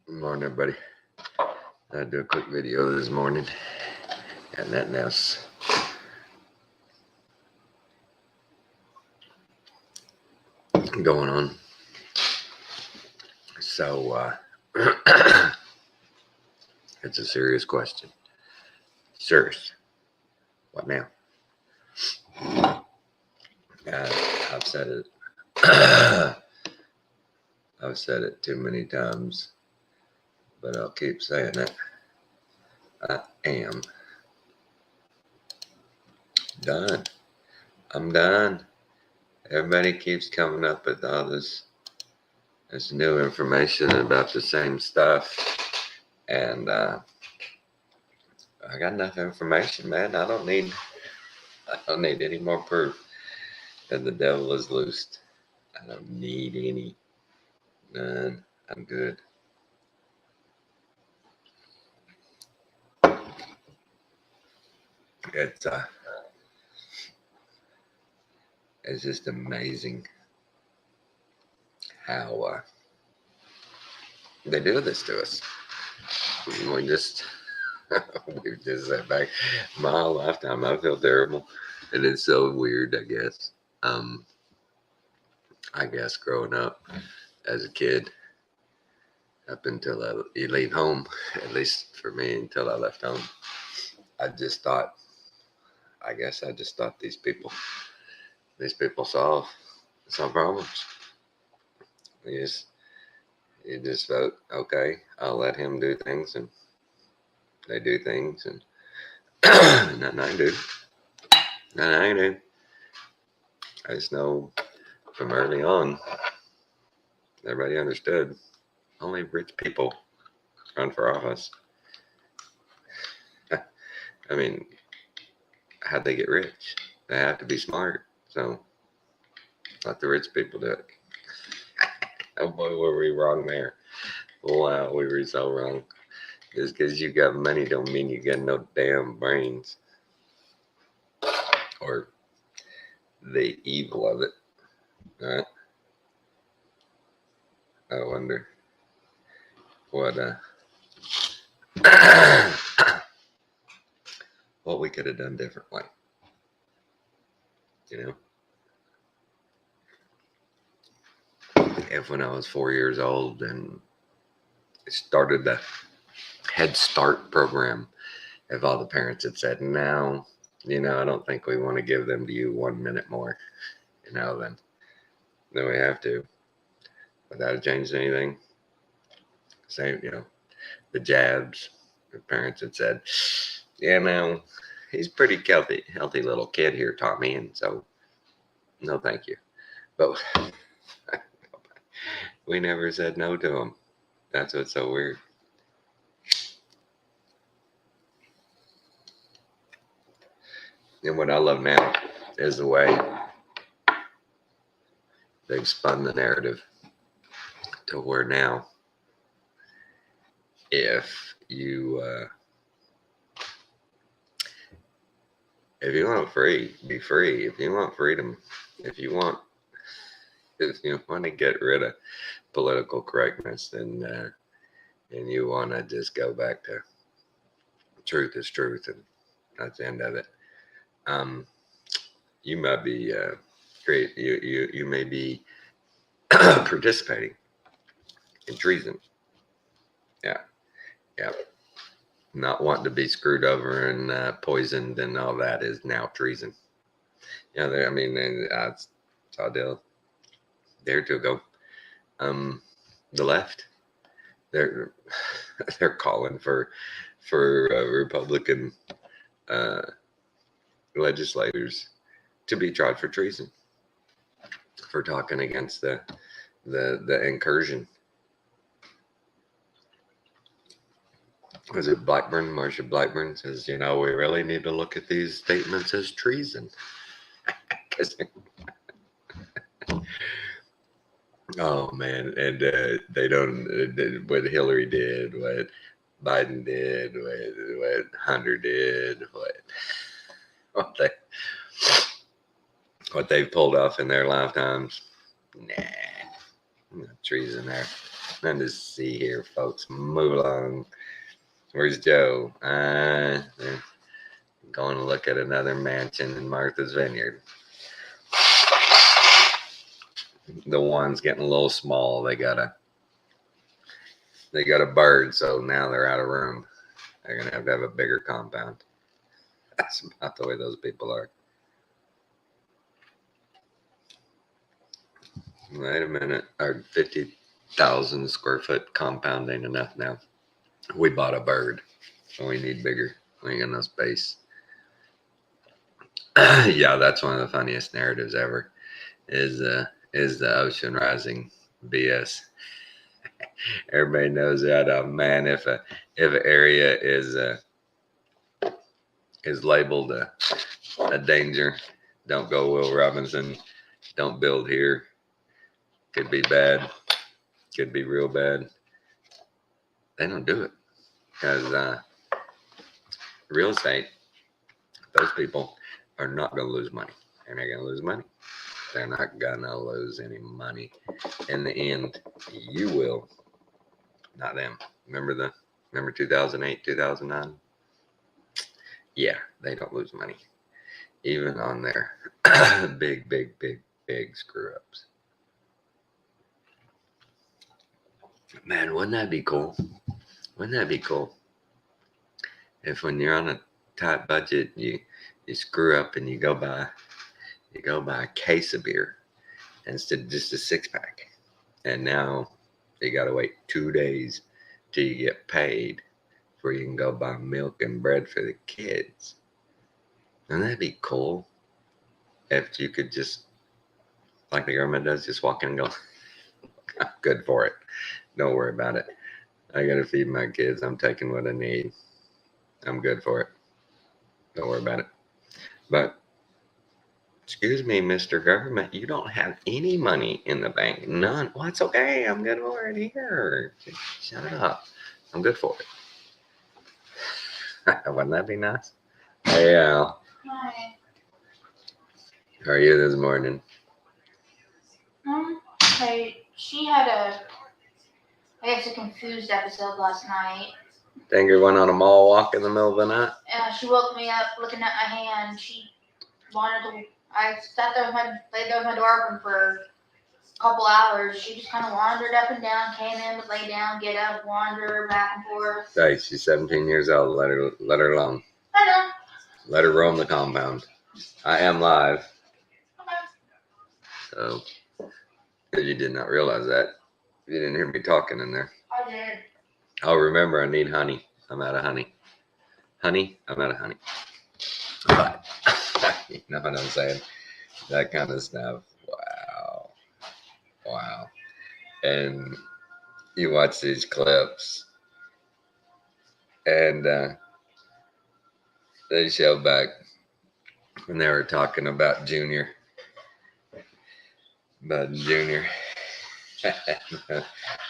Good morning, everybody. I do a quick video this morning. Got nothing else going on. So, it's a serious question. Serious. What now? I've said it. I've said it too many times, but I'll keep saying it. I am done. I'm done. Everybody keeps coming up with all this new information about the same stuff, and I got enough information, man. I don't need any more proof that the devil is loosed. I don't need any. None. I'm good. It's just amazing how they do this to us. We just sat back. My whole lifetime, I feel terrible, and it's so weird. I guess growing up as a kid, up until you leave home, at least for me, until I left home, I just thought. I guess I just thought these people solve problems. You just vote, okay, I'll let him do things, and they do things, and nothing I do. Nothing I do. I just know from early on, everybody understood only rich people run for office. I mean, how'd they get rich? They have to be smart, so let the rich people do it. Oh boy, were we wrong there. Wow, we were so wrong. Just because you got money don't mean you got no damn brains. Or the evil of it. All right? I wonder what what we could have done differently. You know? If when I was 4 years old and started the Head Start program, if all the parents had said, no, I don't think we want to give them to you 1 minute more, then we have to. Without it changing anything. Same, the jabs. The parents had said, yeah, no, he's a pretty healthy little kid here, Tommy, and so no thank you. But we never said no to him. That's what's so weird. And what I love now is the way they've spun the narrative to where now if you want free, be free. If you want freedom, if you want to get rid of political correctness, then and you want to just go back to truth is truth, and that's the end of it. You might be great. You may be participating in treason. Yeah. Not wanting to be screwed over and poisoned and all that is now treason. That's how they're to go. The left, they're calling for Republican legislators to be tried for treason for talking against the incursion. Was it Blackburn? Marsha Blackburn says, we really need to look at these statements as treason. Oh man, and they don't. What Hillary did, what Biden did, what Hunter did, what they pulled off in their lifetimes. Nah, no treason there. Nothing to see here, folks. Move along. Where's Joe? They're going to look at another mansion in Martha's Vineyard. The one's getting a little small. They got a bird, so now they're out of room. They're gonna have a bigger compound. That's about the way those people are. Wait a minute. Our 50,000 square foot compound ain't enough now. We bought a bird. We need bigger. We ain't got enough space. Yeah, that's one of the funniest narratives ever. Is the ocean rising BS. Everybody knows that. Man, if an area is labeled a danger, don't go, Will Robinson. Don't build here. Could be bad. Could be real bad. They don't do it because real estate, those people are not going to lose money. They're not going to lose money. They're not going to lose any money. In the end, you will, not them. Remember 2008, 2009? Yeah, they don't lose money. Even on their big screw ups. Man, wouldn't that be cool? Wouldn't that be cool? If when you're on a tight budget, you screw up and you go buy a case of beer instead of just a 6-pack. And now you got to wait 2 days till you get paid before you can go buy milk and bread for the kids. Wouldn't that be cool? If you could just, like the government does, just walk in and go, I'm good for it. Don't worry about it. I got to feed my kids. I'm taking what I need. I'm good for it. Don't worry about it. But, excuse me, Mr. Government, you don't have any money in the bank. None. Well, it's okay. I'm good for it here. Shut up. I'm good for it. Wouldn't that be nice? Hey, Al. Hi. How are you this morning? Okay, she had a confused episode last night. Dinger went on a mall walk in the middle of the night. She woke me up looking at my hand. She wanted to. I sat there laid there with my door open for a couple hours. She just kind of wandered up and down, came in, would lay down, get up, wander back and forth. Hey, she's 17 years old. Let her alone. I know. Let her roam the compound. I am live. Okay. So, you did not realize that. You didn't hear me talking in there. I did. Oh, remember, I need honey. I'm out of honey. Honey, I'm out of honey. But, you know what I'm saying? That kind of stuff. Wow. And you watch these clips, and they show back when they were talking about Junior. Bud Junior.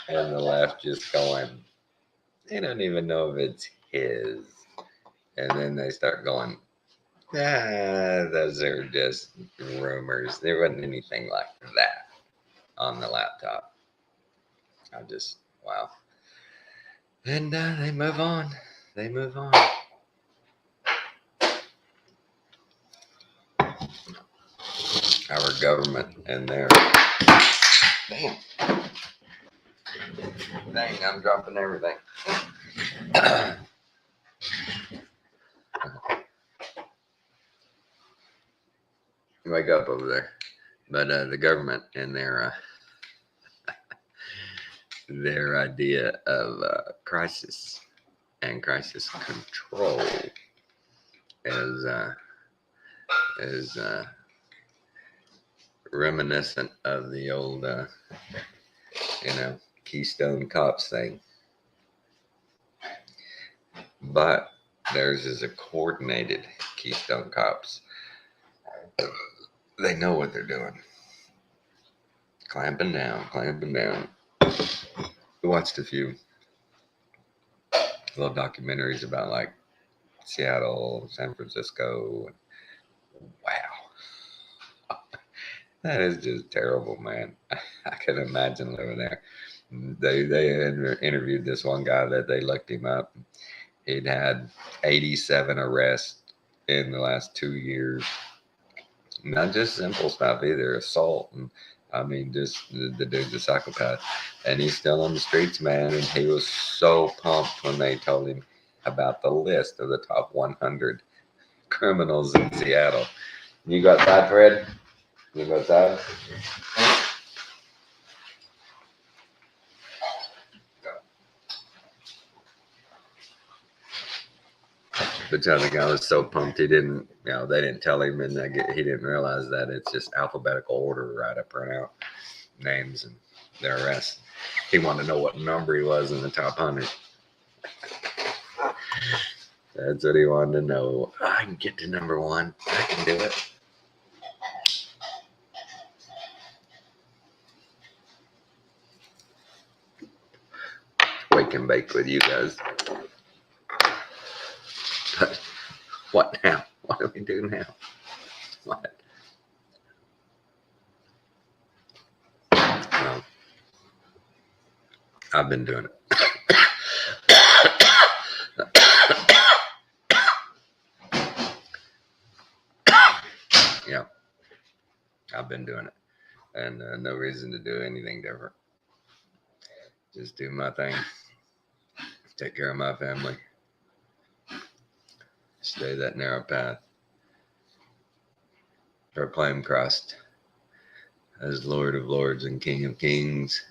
And the left just going, they don't even know if it's his. And then they start going, those are just rumors. There wasn't anything like that on the laptop. Wow. And they move on. Our government and their, damn, I'm dropping everything. Wake up over there. But the government and their idea of crisis and crisis control is reminiscent of the old Keystone Cops thing, but theirs is a coordinated Keystone Cops. They know what they're doing. Clamping down. We watched a few little documentaries about like Seattle, San Francisco. Wow. That is just terrible, man. I can imagine living there. They interviewed this one guy that they looked him up. He'd had 87 arrests in the last 2 years. Not just simple stuff either, assault. And I mean, just the dude's a psychopath. And he's still on the streets, man. And he was so pumped when they told him about the list of the top 100 criminals in Seattle. You got that, Fred? You got that? But the guy was so pumped he didn't, they didn't tell him, and he didn't realize that it's just alphabetical order right up print out names and their arrests. He wanted to know what number he was in the top 100. That's what he wanted to know. I can get to number 1. I can do it. Wake and bake with you guys. But what now? What do we do now? What? Well, I've been doing it. Yeah, I've been doing it, and no reason to do anything different. Just do my thing, take care of my family, stay that narrow path, proclaim Christ as Lord of Lords and King of Kings,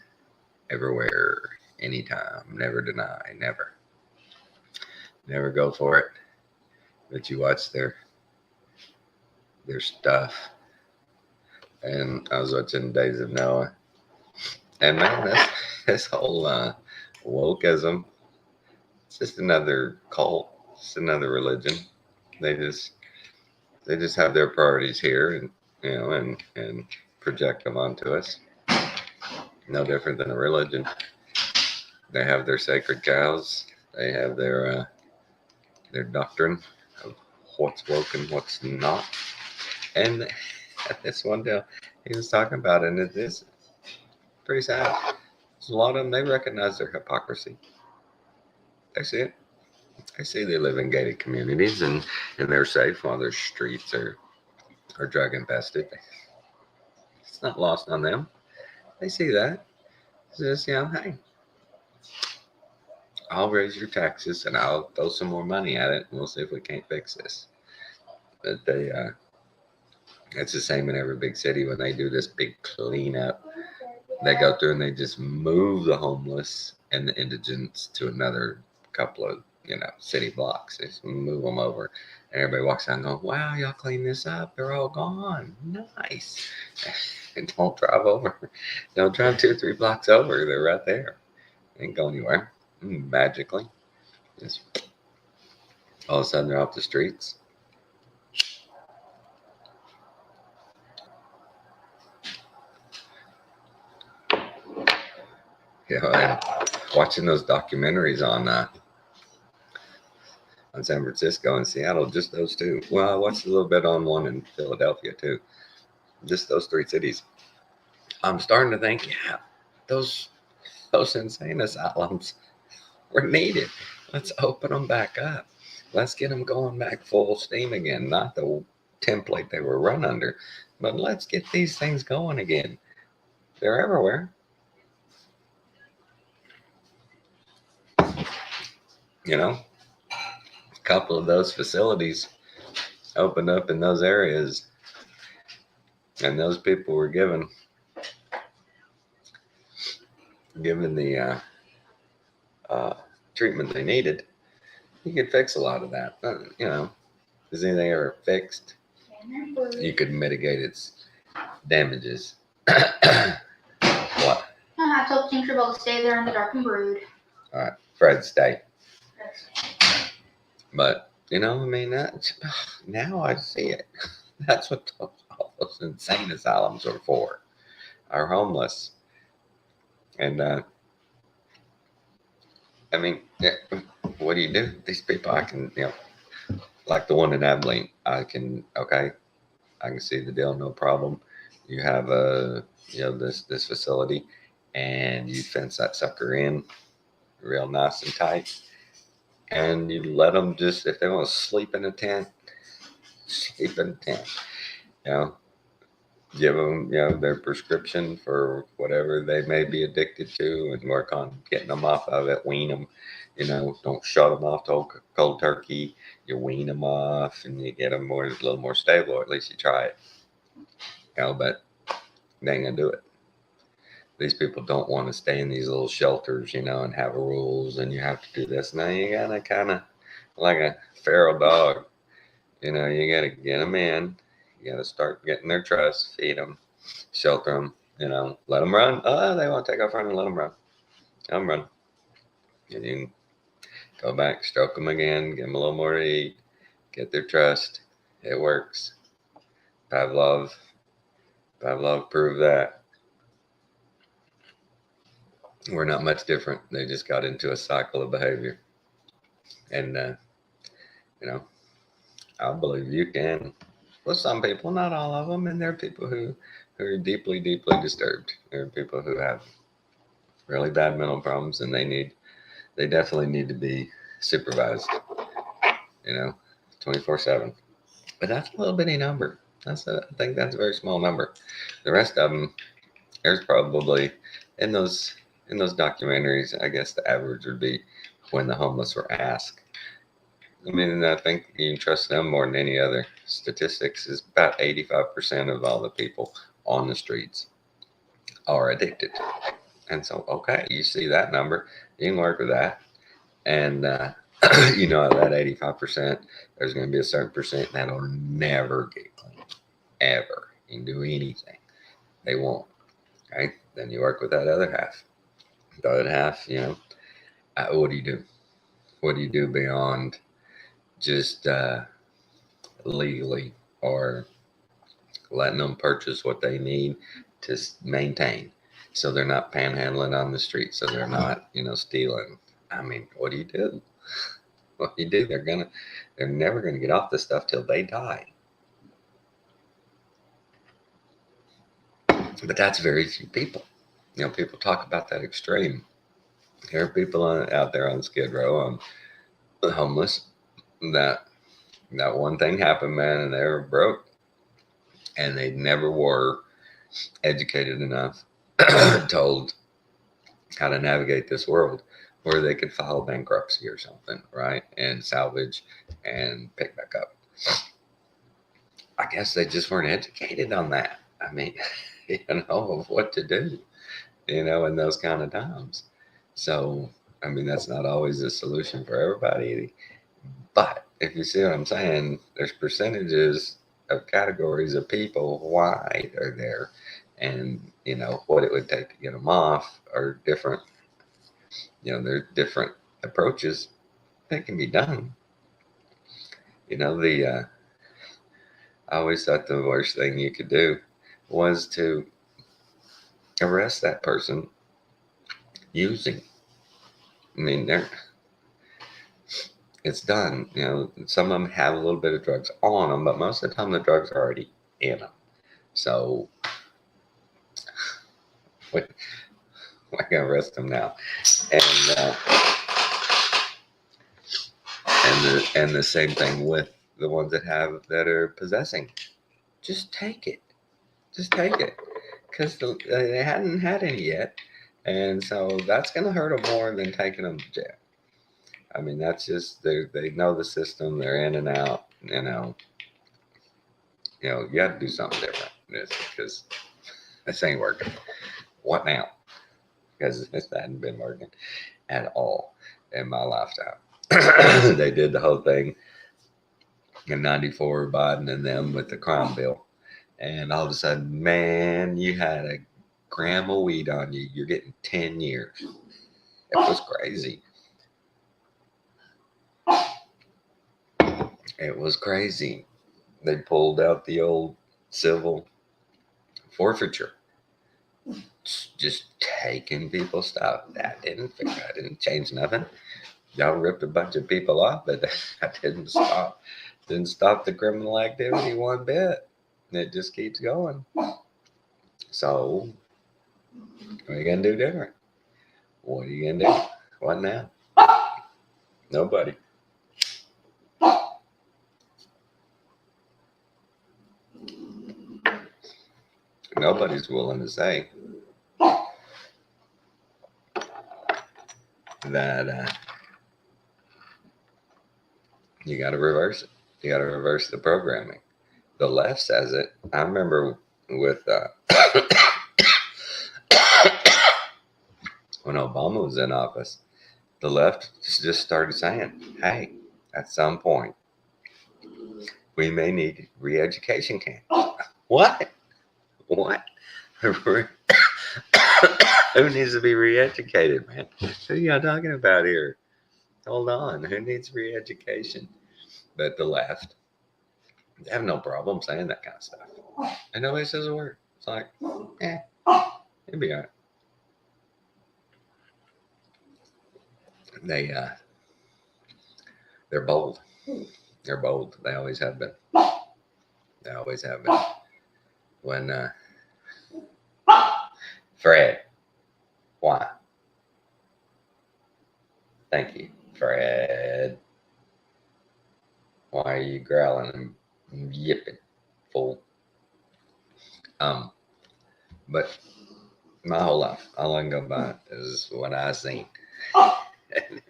everywhere, anytime, never deny, never go for it. But you watch their stuff. And I was watching Days of Noah, and man, this whole wokeism, it's just another cult, it's another religion. They just have their priorities here, and and project them onto us. No different than a religion. They have their sacred cows. They have their doctrine of what's woke and what's not. And this one deal he was talking about, and it is pretty sad. There's a lot of them, they recognize their hypocrisy. They see it. They see they live in gated communities and they're safe while their streets are drug infested. It's not lost on them. They see that. It's just, hey, I'll raise your taxes and I'll throw some more money at it and we'll see if we can't fix this. But it's the same in every big city when they do this big cleanup. They go through and they just move the homeless and the indigents to another couple of, city blocks. They just move them over. And everybody walks out and goes, wow, y'all clean this up. They're all gone. Nice. And don't drive over. Don't drive 2 or 3 blocks over. They're right there. They ain't going anywhere. Magically. Just all of a sudden they're off the streets. And watching those documentaries on San Francisco and Seattle, just those two. Well, I watched a little bit on one in Philadelphia too. Just those 3 cities. I'm starting to think, those insane asylums were needed. Let's open them back up. Let's get them going back full steam again. Not the template they were run under, but let's get these things going again. They're everywhere. A couple of those facilities opened up in those areas, and those people were given the treatment they needed. You could fix a lot of that. Is anything ever fixed? You could mitigate its damages. What? I told Tinkerbell to stay there in the dark and brood. All right, Fred, stay. But now I see it. That's what all those insane asylums are for. Are homeless. And what do you do? These people, I can, like the one in Abilene, I can see the deal, no problem. You have this facility, and you fence that sucker in real nice and tight, and you let them just, if they want to sleep in a tent, sleep in a tent. You know, give them, their prescription for whatever they may be addicted to, and work on getting them off of it. Wean them. Don't shut them off to cold turkey. You wean them off, and you get them a little more stable, or at least you try it. But they ain't gonna do it. These people don't want to stay in these little shelters, and have rules, and you have to do this. Now you gotta kind of, like a feral dog, you gotta get them in. You gotta start getting their trust, feed them, shelter them, let them run. Oh, they want to take off running, let them run. Let them run. And you can go back, stroke them again, give them a little more to eat, get their trust. It works. Pavlov proved that. We're not much different. They just got into a cycle of behavior. And, I believe you can. Well, some people, not all of them. And there are people who are deeply, deeply disturbed. There are people who have really bad mental problems, and they definitely need to be supervised, 24/7. But that's a little bitty number. I think that's a very small number. The rest of them, there's probably in those documentaries, I guess the average would be when the homeless were asked. I mean, I think you can trust them more than any other. Statistics is about 85% of all the people on the streets are addicted. And so, okay, you see that number, you can work with that. And, that 85%, there's going to be a certain percent that'll never get clean, ever. You can do anything. They won't. Right? Then you work with that other half. The other half, what do you do? What do you do beyond just legally or letting them purchase what they need to maintain, so they're not panhandling on the street, so they're not, stealing? I mean, what do you do? What do you do? They're never gonna get off this stuff till they die. But that's very few people. People talk about that extreme. There are people out there on Skid Row, homeless, that one thing happened, man, and they were broke, and they never were educated enough, told how to navigate this world, where they could file bankruptcy or something, right, and salvage and pick back up. I guess they just weren't educated on that. I mean, of what to do, in those kind of times. So, I mean, that's not always a solution for everybody. But if you see what I'm saying, there's percentages of categories of people, why they're there, and, what it would take to get them off are different. There's different approaches that can be done. I always thought the worst thing you could do was to arrest that person using. I mean, it's done. Some of them have a little bit of drugs on them, but most of the time the drugs are already in them. So, why can't arrest them now? And the same thing with the ones that are possessing. Just take it. Because they hadn't had any yet. And so that's going to hurt them more than taking them to jail. I mean, that's just, they know the system. They're in and out, you got to do something different because this ain't working. What now? Because this hadn't been working at all in my lifetime. They did the whole thing in 94, Biden and them with the crime bill. And all of a sudden, man, you had a gram of weed on you. You're getting 10 years. It was crazy. It was crazy. They pulled out the old civil forfeiture. Just taking people's stuff. That didn't change nothing. Y'all ripped a bunch of people off, but that didn't stop the criminal activity one bit. It just keeps going. So What are you gonna do different? What are you gonna do? What now? Nobody. Nobody's willing to say that you got to reverse it. You got to reverse the programming. The left says it. I remember with when Obama was in office, the left just started saying, "Hey, at some point, we may need re-education camps." What? What? Who needs to be re-educated, man? Who are y'all talking about here? Hold on. Who needs re-education? But the left, they have no problem saying that kind of stuff. And nobody says a word. It's like, it'd be all right. They're bold. They're bold. They always have been. They always have been. When Fred, why? Thank you, Fred. Why are you growling and yipping, fool? But my whole life, all I can go by is what I seen. And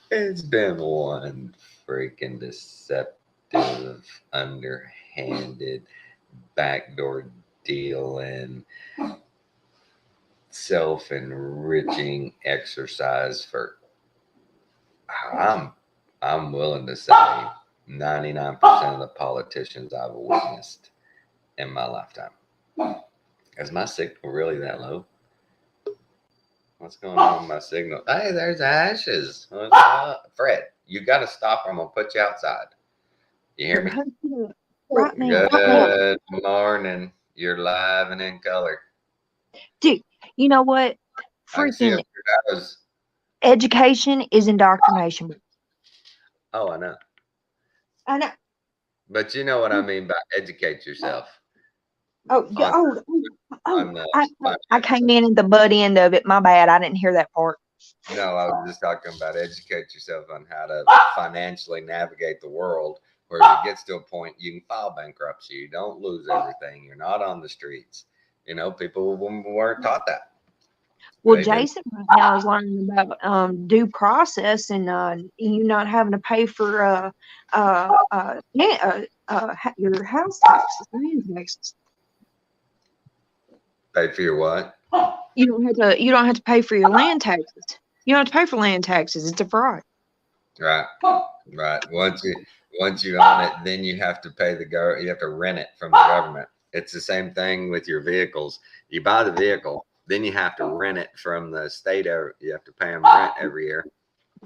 it's been one freaking deceptive, underhanded, backdoor dealing, self-enriching exercise for, I'm willing to say, 99% of the politicians I've witnessed in my lifetime. Is my signal really that low? What's going on with my signal? Hey, there's Ashes. Fred, you got to stop or I'm going to put you outside. You hear me? Right now. Good morning. You're live and in color. Dude, you know what? Freaking education is indoctrination. Oh, I know. I know. But you know what I mean by educate yourself. I came in at the butt end of it. My bad. I didn't hear that part. No, I was just talking about educate yourself on how to financially navigate the world where if it gets to a point you can file bankruptcy. You don't lose everything. You're not on the streets. You know, people weren't taught that. Well, Jason right now is learning about due process and you not having to pay for your house taxes, land taxes. Pay for your what? You don't have to pay for your land taxes. You don't have to pay for land taxes. It's a fraud. Right. Once you own it, then you have to pay you have to rent it from the government. It's the same thing with your vehicles. You buy the vehicle, then you have to rent it from the state. You have to pay them rent every year,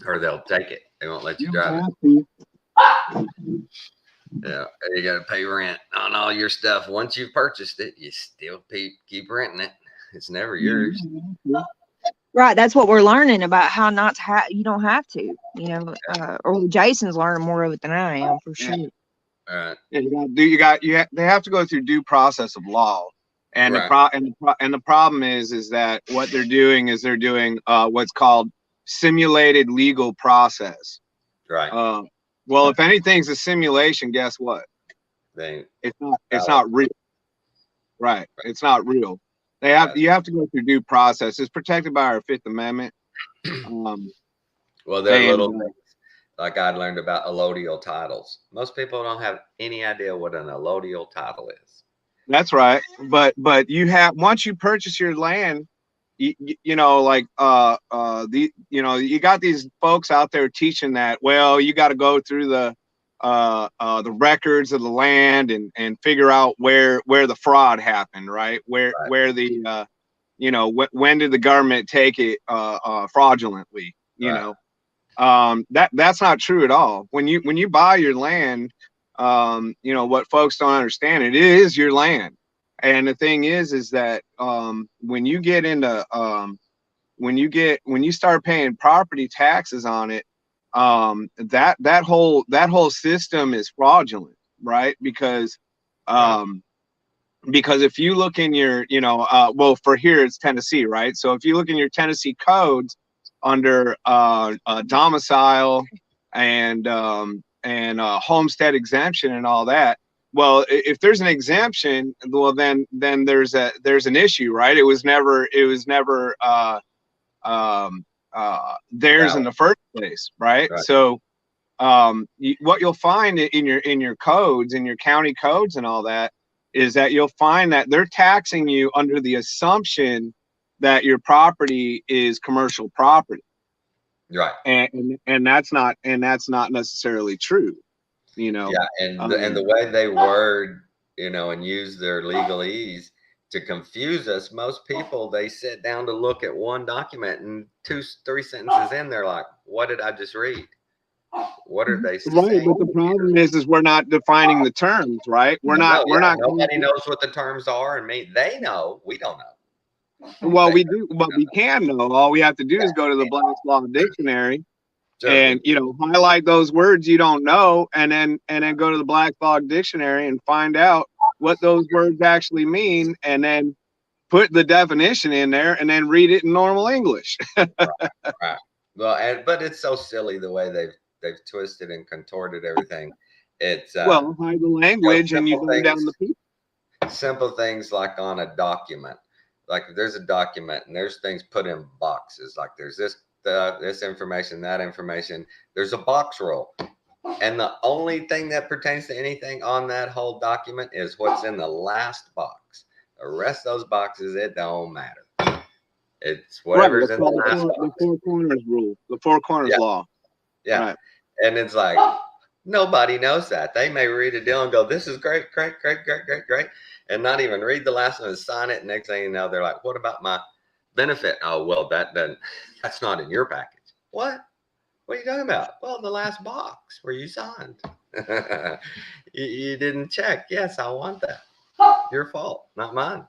or they'll take it. They won't let you drive it. Yeah, you got to pay rent on all your stuff. Once you've purchased it, you still keep renting it. It's never yours. Right, that's what we're learning about how not to you don't have to, you know, or Jason's learning more of it than I am for sure. Right. Yeah, they have to go through due process of law, and the problem is that what they're doing is they're doing what's called simulated legal process. Right. Well, if anything's a simulation, guess what? It's not real. Right. It's not real. You have to go through due process. It's protected by our Fifth Amendment. Well, there are little things like I learned about allodial titles. Most people don't have any idea what an allodial title is. That's right. But once you purchase your land, you got these folks out there teaching that, well, you got to go through the records of the land and figure out where the fraud happened, right? Where the when did the government take it fraudulently, you know? That's not true at all. When you buy your land, what folks don't understand, it is your land. And the thing is that when you get into when you start paying property taxes on it, that whole system is fraudulent, right? Because because if you look in your, well, for here it's Tennessee, right? So if you look in your Tennessee codes under domicile and homestead exemption and all that, well, if there's an exemption, well, then there's an issue, right? It was never theirs in the first place, right? So what you'll find in your codes, in your county codes and all that, is that you'll find that they're taxing you under the assumption that your property is commercial property. Right. And that's not necessarily true, Yeah, and the way they word, and use their legalese to confuse us, most people, they sit down to look at one document and 2-3 sentences in, they're like, what did I just read? What are they saying? Right, but the problem is we're not defining the terms, right? We're not. Nobody knows what the terms are, and they know. We don't know. Well, we do, but we can know. All we have to do is go to the Black's Law Dictionary and highlight those words you don't know, and then go to the Black's Law Dictionary and find out what those words actually mean, and then put the definition in there, and then read it in normal English. Right. Well, but it's so silly the way they've twisted and contorted everything. It's well, hide the language and you go down the people. Simple things like on a document, like there's a document and there's things put in boxes, like there's this information, that information, there's a box rule, and the only thing that pertains to anything on that whole document is what's in the last box. The rest of those boxes, it don't matter. It's whatever's in the last box. The four corners rule, the four corners law. Yeah. Right. And it's like, nobody knows that. They may read a deal and go, this is great, and not even read the last one and sign it. Next thing you know, they're like, what about my benefit? Oh, well, that's not in your package. What? What are you talking about? Well, the last box where you signed. you didn't check. Yes, I want that. Your fault, not mine.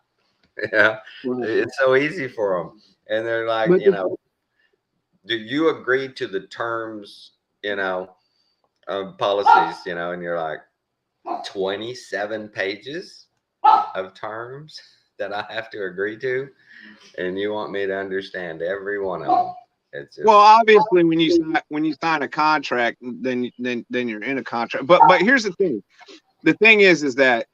Yeah. Right. It's so easy for them. And they're like, do you agree to the terms, policies, and you're like, 27 pages of terms that I have to agree to, and you want me to understand every one of them. It's just, well, obviously, when you sign a contract, then you're in a contract. But here's the thing. The thing is that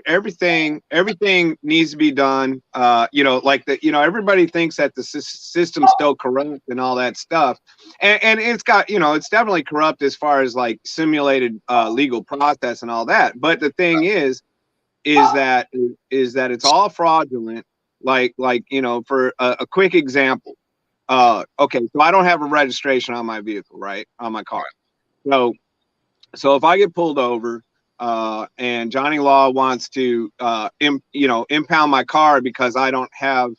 everything needs to be done. Everybody thinks that the system's still corrupt and all that stuff, and it's got, it's definitely corrupt as far as like simulated legal process and all that. But the thing is that it's all fraudulent. Like for a quick example, okay, so I don't have a registration on my vehicle, right, on my car. So if I get pulled over, and Johnny Law wants to, impound my car because I don't have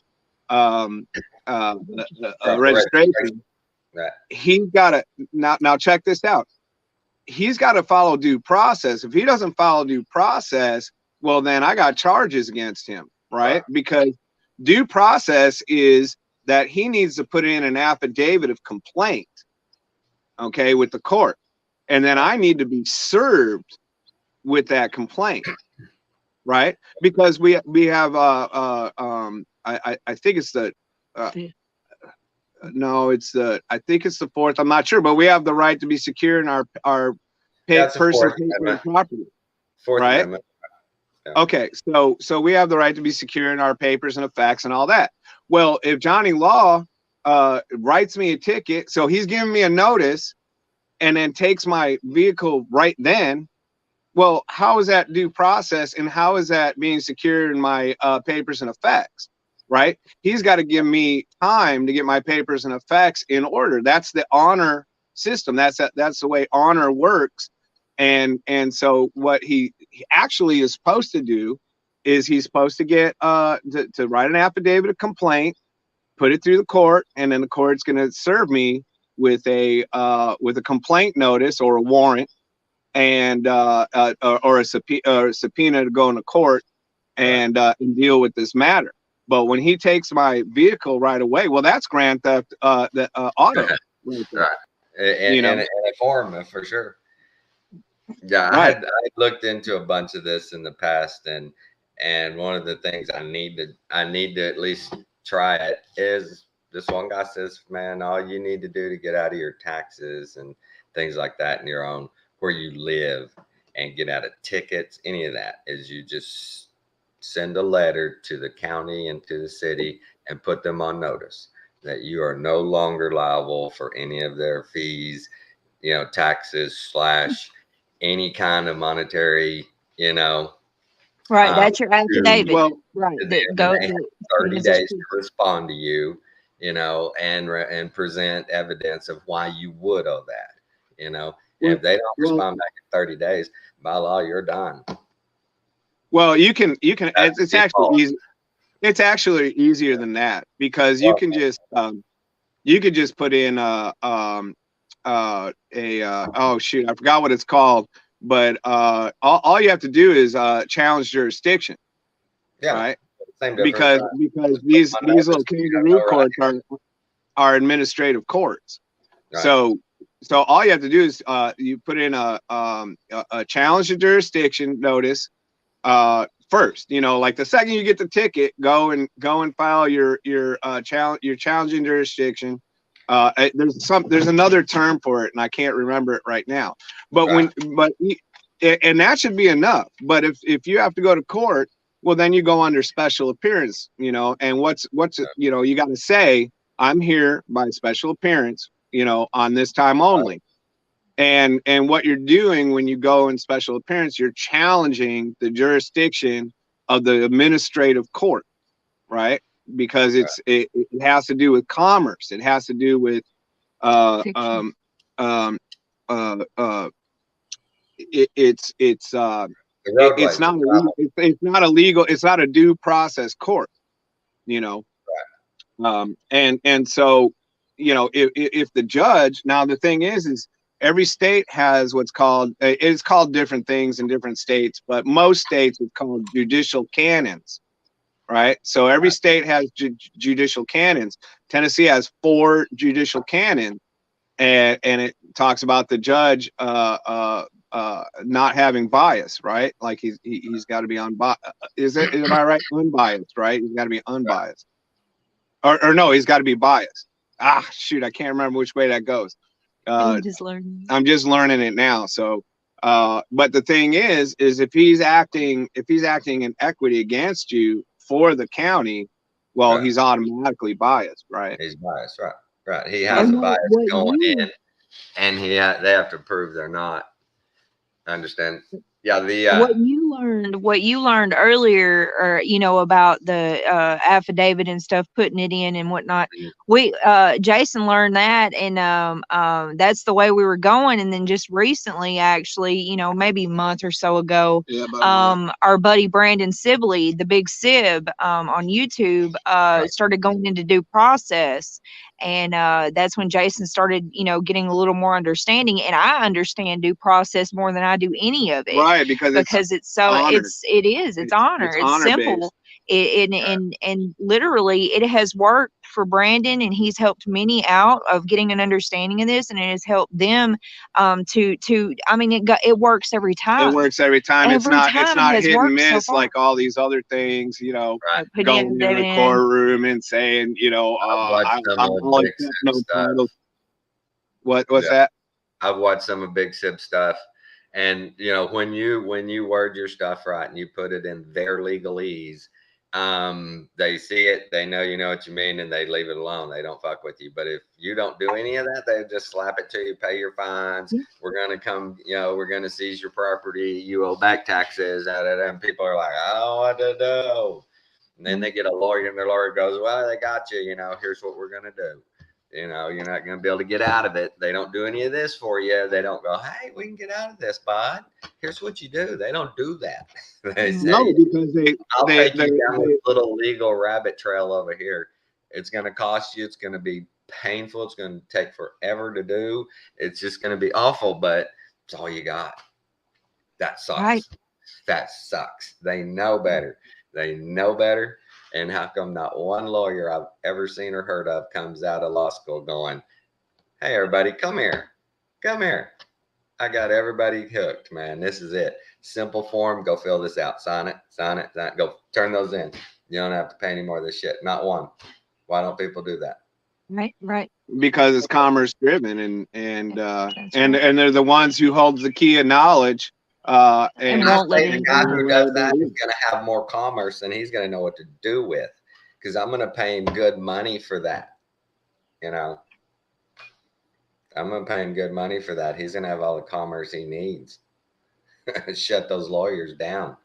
a registration. Right. He's got to now check this out. He's got to follow due process. If he doesn't follow due process, well, then I got charges against him, right? Because due process is that he needs to put in an affidavit of complaint, okay, with the court, and then I need to be served with that complaint, right? Because we have I think it's the I think it's the fourth, I'm not sure, but we have the right to be secure in our personal property. Fourth right? Amendment. Yeah. Okay, so we have the right to be secure in our papers and effects and all that. Well, if Johnny Law writes me a ticket, so he's giving me a notice and then takes my vehicle right then, well, how is that due process, and how is that being secure in my papers and effects, right? He's got to give me time to get my papers and effects in order. That's the honor system. That's the way honor works. And so what he actually is supposed to do is he's supposed to get to write an affidavit of complaint, put it through the court, and then the court's going to serve me with a complaint notice or a warrant, and or a subpoena to go into court and deal with this matter. But when he takes my vehicle right away, well, that's grand theft, auto, right? And a form for sure. Yeah, right. I looked into a bunch of this in the past, and And one of the things I need to at least try it is this one guy says, man, all you need to do to get out of your taxes and things like that and your own where you live and get out of tickets, any of that, is you just send a letter to the county and to the city and put them on notice that you are no longer liable for any of their fees, taxes / any kind of monetary, Right. That's your affidavit. Well, Right. and That then go, they have that 30 gives us days to respond to you, and present evidence of why you would owe that, and if they don't respond back in 30 days, by law, you're done. well, you can, it's actually default. easy. It's actually easier than that, because you can just, you could just put in oh shoot, I forgot what it's called, but all you have to do is challenge jurisdiction, Yeah, right? same difference. Because these little kangaroo courts are administrative courts. Right. So all you have to do is you put in a challenge to jurisdiction notice first. Like the second you get the ticket, go and file your challenging jurisdiction. There's another term for it, and I can't remember it right now. But and that should be enough. But if you have to go to court, well, then you go under special appearance. And what's you got to say, I'm here by special appearance, on this time only. And what you're doing when you go in special appearance, you're challenging the jurisdiction of the administrative court, right? Because it has to do with commerce. It has to do with it's not a legal, it's not a due process court, and so if the judge, now the thing is every state has what's called, it's called different things in different states, but most states it's called judicial canons, right? So every state has judicial canons. Tennessee has 4 judicial canons, and it talks about the judge not having bias, right? Like he's got to be unbiased. Am I right? Unbiased, right? He's got to be unbiased, or no, he's got to be biased. Shoot, I can't remember which way that goes. I'm just learning. I'm just learning it now. So, but the thing is if he's acting in equity against you for the county, well, he's automatically biased, right? He's biased, right. He has a bias going in, and they have to prove they're not. I understand. Yeah, what you learned earlier, or about the affidavit and stuff, putting it in and whatnot. We Jason learned that, and that's the way we were going. And then just recently, actually, maybe a month or so ago, our buddy Brandon Sibley, the Big Sib, on YouTube, started going into due process. And that's when Jason started, getting a little more understanding. And I understand due process more than I do any of it. Right, because it's so honor. It's honor. It's simple. And literally it has worked for Brandon, and he's helped many out of getting an understanding of this, and it has helped them it works every time. It works every time. It's not hit and miss so like all these other things, Going in the courtroom and saying, what's that? I've watched some of Big Sib stuff, and when you word your stuff right and you put it in their legalese, they see it, they know what you mean, and they leave it alone. They don't fuck with you. But if you don't do any of that, they just slap it to you, pay your fines. Yeah. We're gonna come, we're gonna seize your property, you owe back taxes, and people are like, I don't know what to do. And then they get a lawyer, and their lawyer goes, well, they got you, here's what we're gonna do. You're not going to be able to get out of it. They don't do any of this for you. They don't go, hey, we can get out of this, bud. Here's what you do. They don't do that. They say, no, because I'll take you down this little legal rabbit trail over here. It's going to cost you. It's going to be painful. It's going to take forever to do. It's just going to be awful, but it's all you got. That sucks. Right. That sucks. They know better. They know better. And how come not one lawyer I've ever seen or heard of comes out of law school going, hey, everybody, come here. Come here. I got everybody hooked, man. This is it. simple form. Go fill this out. Sign it. Go turn those in. You don't have to pay any more of this shit. Not one. Why don't people do that? Right. Because it's commerce driven, and That's and right. and they're the ones who hold the key of knowledge. And I won't let say the guy anybody who does that is going to have more commerce, and he's going to know what to do with, because I'm going to pay him good money for that. You know, I'm going to pay him good money for that. He's going to have all the commerce he needs. Shut those lawyers down.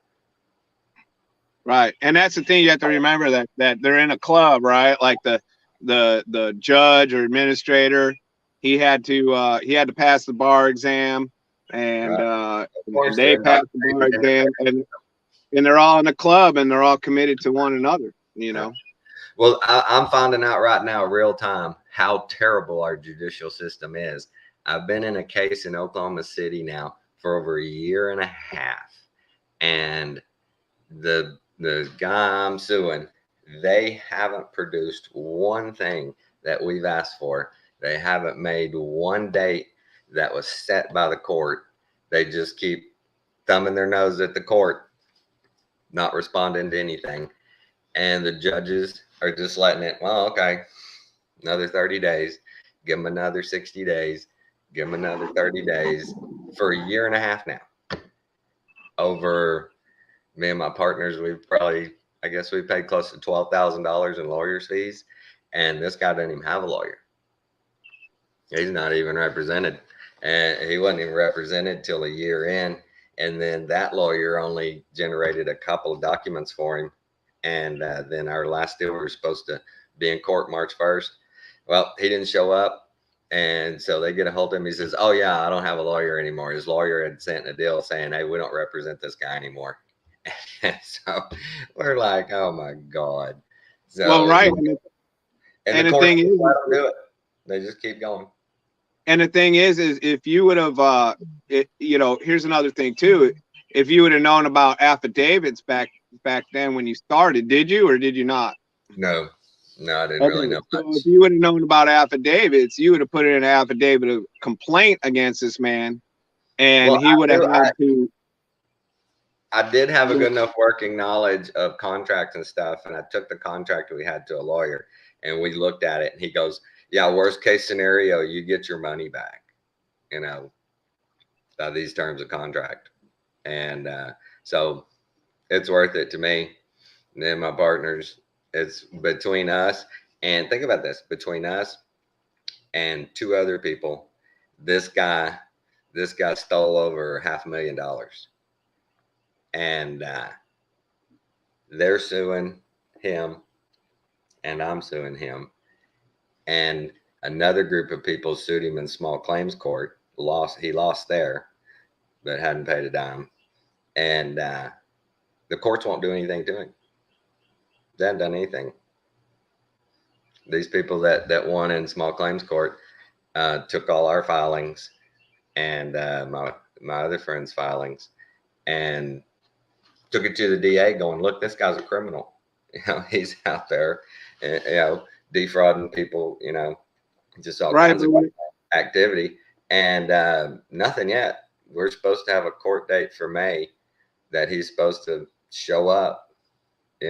Right, and that's the thing you have to remember, that they're in a club, right? Like the judge or administrator, he had to pass the bar exam, and Of course, they they're passed the bar exam, and they're all in a club, and they're all committed to one another. You know. Well, I'm finding out right now, real time, how terrible our judicial system is. I've been in a case in Oklahoma City now for over a year and a half, and the guy I'm suing, they haven't produced one thing that we've asked for. They haven't made one date that was set by the court. They just keep thumbing their nose at the court, not responding to anything. And the judges are just letting it, well, okay, another 30 days, give them another 60 days, give them another 30 days for a year and a half now. Over me and my partners, I guess we paid close to $12,000 in lawyer's fees. And this guy didn't even have a lawyer. He's not even represented. And he wasn't even represented till a year in. And then that lawyer only generated a couple of documents for him. And then our last deal, we were supposed to be in court March 1st. Well, he didn't show up. And so they get a hold of him. He says, oh, yeah, I don't have a lawyer anymore. His lawyer had sent a deal saying, hey, we don't represent this guy anymore. So we're like, oh, my God. So, Well, right. And the court let them do it. They just keep going. And the thing is if you would have, here's another thing, too. If you would have known about affidavits back then when you started, did you or did you not? No, I didn't really know so much. If you would have known about affidavits, you would have put in an affidavit of complaint against this man, and he would have had to. I did have a good enough working knowledge of contracts and stuff, and I took the contract we had to a lawyer, and we looked at it, and he goes, yeah, worst case scenario, you get your money back, by these terms of contract. And so it's worth it to me. And then my partners, it's between us, and think about this, between us and two other people, this guy stole over $500,000. And they're suing him, and I'm suing him. And another group of people sued him in small claims court. He lost there, but hadn't paid a dime. And the courts won't do anything to him. They haven't done anything. These people that won in small claims court took all our filings and my other friend's filings and took it to the DA going, look, this guy's a criminal. He's out there, defrauding people, just all kinds of activity. And nothing yet. We're supposed to have a court date for May that he's supposed to show up. He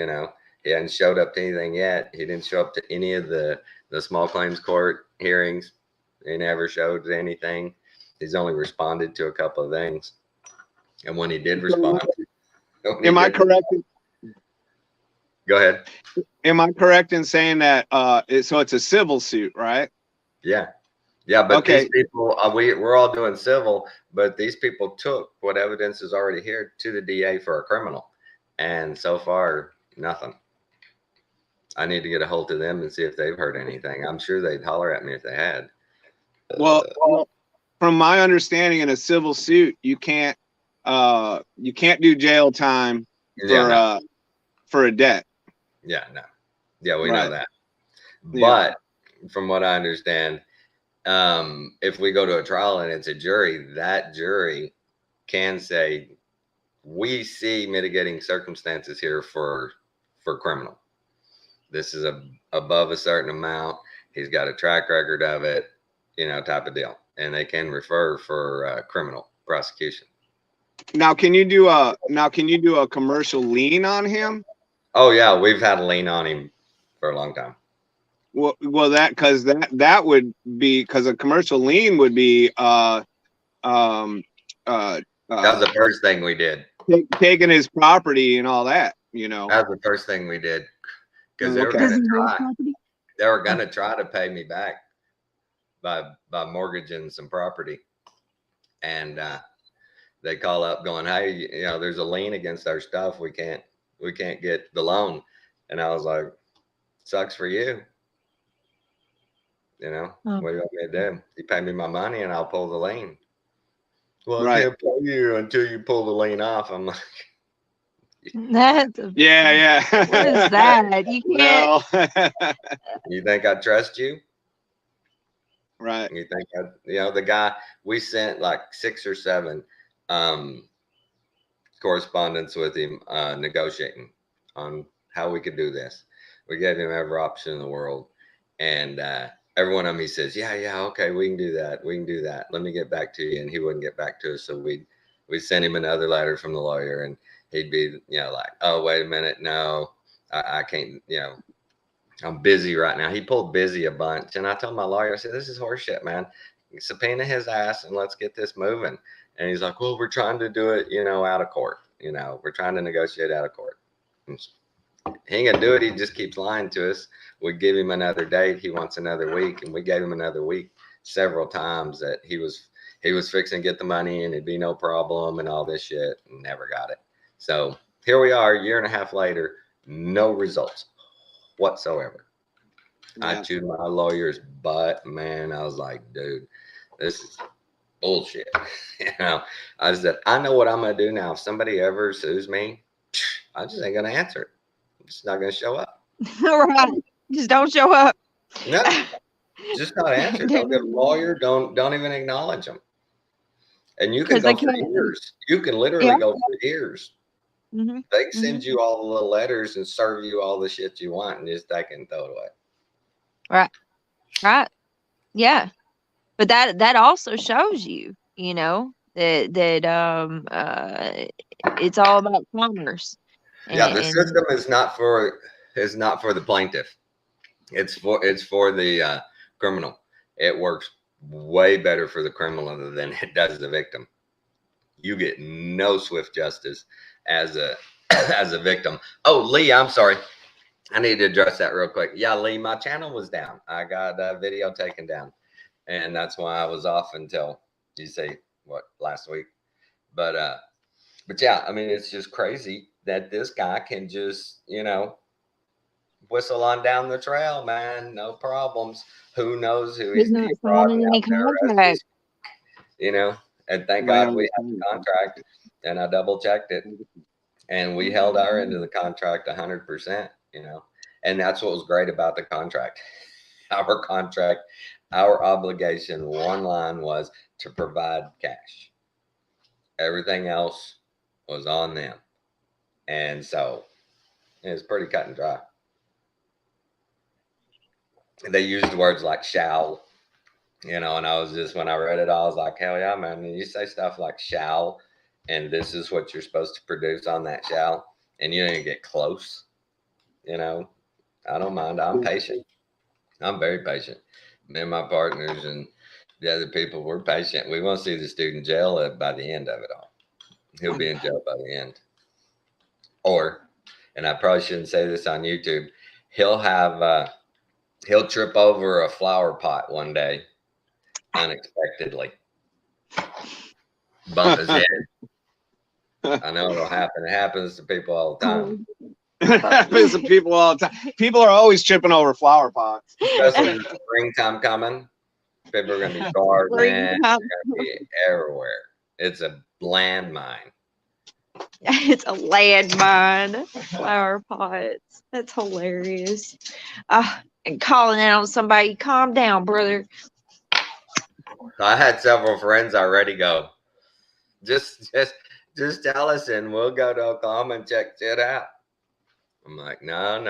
hadn't showed up to anything yet. He didn't show up to any of the small claims court hearings. He never showed anything. He's only responded to a couple of things. And when he did respond. Am I correct? Go ahead. Am I correct in saying that so it's a civil suit, right? Yeah. Yeah, but these people, we're all doing civil, but these people took what evidence is already here to the DA for a criminal. And so far, nothing. I need to get a hold of them and see if they've heard anything. I'm sure they'd holler at me if they had. Well, from my understanding, in a civil suit, you can't do jail time for a debt. Yeah, no. Yeah, we know that. Yeah. But from what I understand, if we go to a trial and it's a jury, that jury can say, we see mitigating circumstances here for criminal. This is above a certain amount. He's got a track record of it, type of deal. And they can refer for criminal prosecution. Now, can you do a commercial lien on him? Oh yeah, we've had a lien on him for a long time. Well, that would be because a commercial lien would be That was the first thing we did. taking his property and all that, you know. That was the first thing we did because they were Okay. gonna try. They were gonna try to pay me back by mortgaging some property, and they call up going, "Hey, you know, there's a lien against our stuff. We can't get the loan." And I was like, "Sucks for you. You know, Oh. what do you want me to do? You pay me my money and I'll pull the lien." Well, I Right. can't pay you until you pull the lien off. I'm like, That's Yeah. what is that? You can't. No. you think I trust you? Right. You think you know, the guy, we sent like 6 or 7 correspondence with him, negotiating on how we could do this. We gave him every option in the world, and every one of them he says, yeah, okay, we can do that, let me get back to you. And he wouldn't get back to us, so we sent him another letter from the lawyer, and he'd be, you know, like, oh, wait a minute, no, I can't, you know, I'm busy right now. He pulled busy a bunch. And I told my lawyer, I said, this is horseshit, man. Subpoena his ass and let's get this moving. And he's like, well, we're trying to do it, you know, out of court. You know, we're trying to negotiate out of court. He ain't gonna do it. He just keeps lying to us. We give him another date. He wants another week. And we gave him another week several times that he was fixing to get the money and it'd be no problem and all this shit, and never got it. So here we are, a year and a half later, no results whatsoever. Yeah. I chewed my lawyer's butt, man. I was like, dude, this is bullshit. You know, I said, I know what I'm gonna do now. If somebody ever sues me, I just ain't gonna answer it. I'm just not gonna show up. Right. Just don't show up. No, just not answer. Don't get a lawyer. Don't even acknowledge them. And you can 'Cause they go for can't. years. You can literally Yeah. go for years. Mhm. They send you all the little letters and serve you all the shit you want, and just take it and throw it away. Right. Yeah. But that also shows you, you know, that it's all about commerce. Yeah, the And system is not for the plaintiff. It's for the criminal. It works way better for the criminal than it does the victim. You get no swift justice as a as a victim. Oh, Lee, I'm sorry. I need to address that real quick. Yeah, Lee, my channel was down. I got a video taken down, and that's why I was off until, you say, what, last week. But yeah, I mean, it's just crazy that this guy can just, you know, whistle on down the trail, man. No problems. Who knows who he's he's not defrauding signing any out there, contract. you know. And thank God we have the contract, and I double checked it, and we held our end of the contract 100%, you know. And that's what was great about the contract. Our contract, our obligation, one line was to provide cash. Everything else was on them. And so it's pretty cut and dry. They used words like shall, you know, and I was just, when I read it, I was like, hell yeah, man. When you say stuff like shall, and this is what you're supposed to produce on that shall, and you don't even get close, you know, I don't mind. I'm patient. I'm very patient. Me and my partners and the other people, we're patient. We want to see the student in jail by the end of it all. He'll be in jail by the end. Or, and I probably shouldn't say this on YouTube, he'll have, he'll trip over a flower pot one day unexpectedly, bump his head. I know it'll happen. It happens to people all the time. It happens to people all the time. People are always tripping over flower pots. Especially in the springtime coming. People are going to be gardening. They're going to be everywhere. It's a landmine. It's a landmine. Flower pots. That's hilarious. And calling out on somebody, calm down, brother. I had several friends already go, just tell us and we'll go to Oklahoma and check it out. I'm like, no.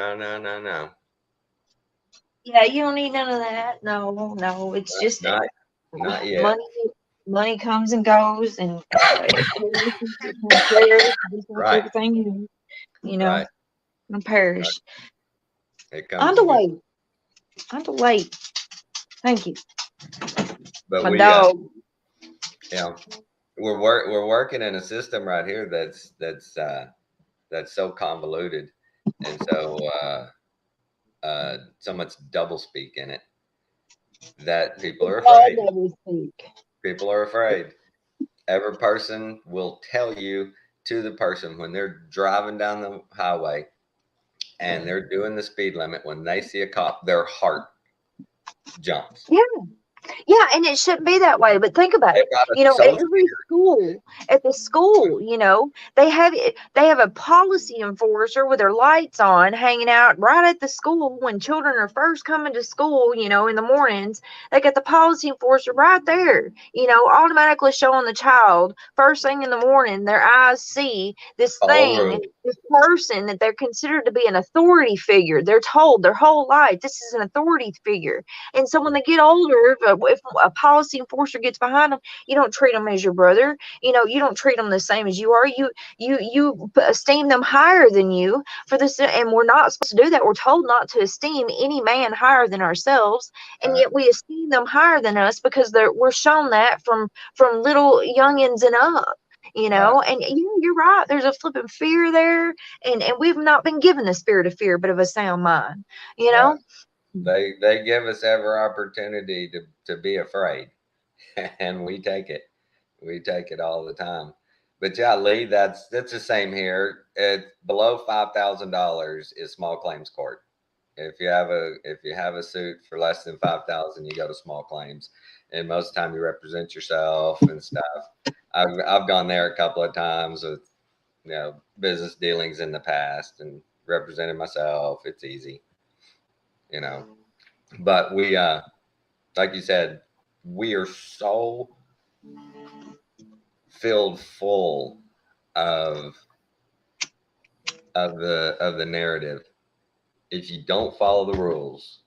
Yeah, you don't need none of that. No, it's just Not yet. money. money comes and goes, and prayers, Right. everything, you know, Right. and perish. It comes On the and goes. way. On the way. Thank you. But My we, dog. you know, we're working in a system right here that's so convoluted and so much double speak in it that people are All afraid. that we speak. People are afraid. Every person will tell you to the person when they're driving down the highway and they're doing the speed limit, when they see a cop, their heart jumps. Yeah. Yeah, and it shouldn't be that way. But think about it. They've got You a know, at soul every school, at the school, you know, they have a policy enforcer with their lights on, hanging out right at the school when children are first coming to school. You know, in the mornings, they got the policy enforcer right there. You know, automatically showing the child first thing in the morning. Their eyes see this follow thing, rules. this person that they're considered to be an authority figure. They're told their whole life this is an authority figure. And so when they get older, if a policy enforcer gets behind them, you don't treat them as your brother. You know, you don't treat them the same as you are. You esteem them higher than you for this, and we're not supposed to do that. We're told not to esteem any man higher than ourselves, and yet we esteem them higher than us because we're shown that from little youngins and up. You know, and you're right. There's a flipping fear there, and we've not been given the spirit of fear, but of a sound mind. You know. They give us every opportunity to be afraid, and we take it. We take it all the time. But yeah, Lee, that's the same here. Below $5,000 is small claims court. If you have a suit for less than 5,000, you go to small claims, and most of the time you represent yourself and stuff. I've gone there a couple of times with business dealings in the past and represented myself. It's easy. But we like you said, we are so filled full of the narrative. If you don't follow the rules,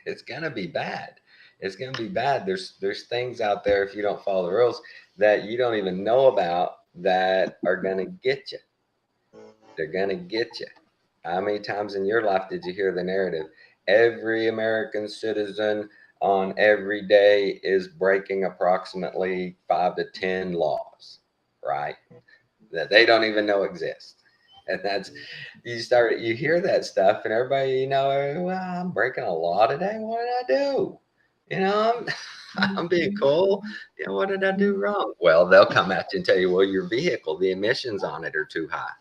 it's gonna be bad. It's gonna be bad. There's things out there, if you don't follow the rules, that you don't even know about, that are gonna get you. They're gonna get you. How many times in your life did you hear the narrative? Every American citizen on every day is breaking approximately 5 to 10 laws, right? That they don't even know exist. And that's, you hear that stuff, and everybody, well, I'm breaking a law today. What did I do? I'm being cool. What did I do wrong? Well, they'll come at you and tell you, well, your vehicle, the emissions on it are too high.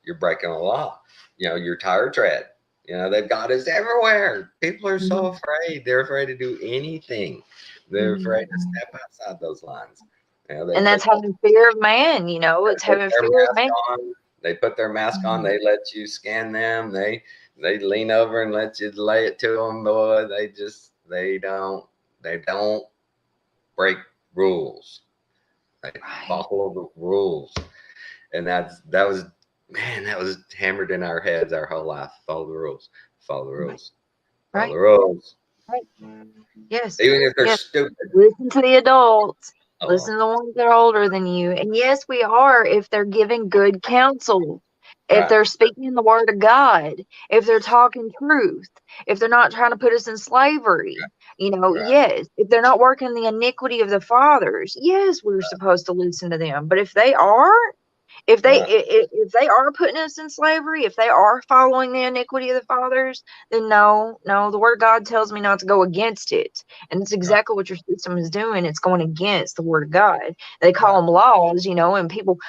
You're breaking a law. Your tire tread. They've got us everywhere. People are so afraid. They're afraid to do anything. They're afraid to step outside those lines. And that's having fear of man. It's having fear of man. They put their mask on. They let you scan them. They lean over and let you lay it to them. Boy, they don't break rules. They follow the rules. And that was hammered in our heads our whole life. Follow the rules. Follow the rules. Follow the rules. Right. Yes. Even if they're stupid. Listen to the adults. Listen to the ones that are older than you. And yes, we are, if they're giving good counsel, if they're speaking the word of God, if they're talking truth, if they're not trying to put us in slavery, yes, if they're not working the iniquity of the fathers, yes, we're supposed to listen to them. But if they are, if they are putting us in slavery, if they are following the iniquity of the fathers, then no, the word of God tells me not to go against it. And it's exactly what your system is doing. It's going against the word of God. They call them laws, and people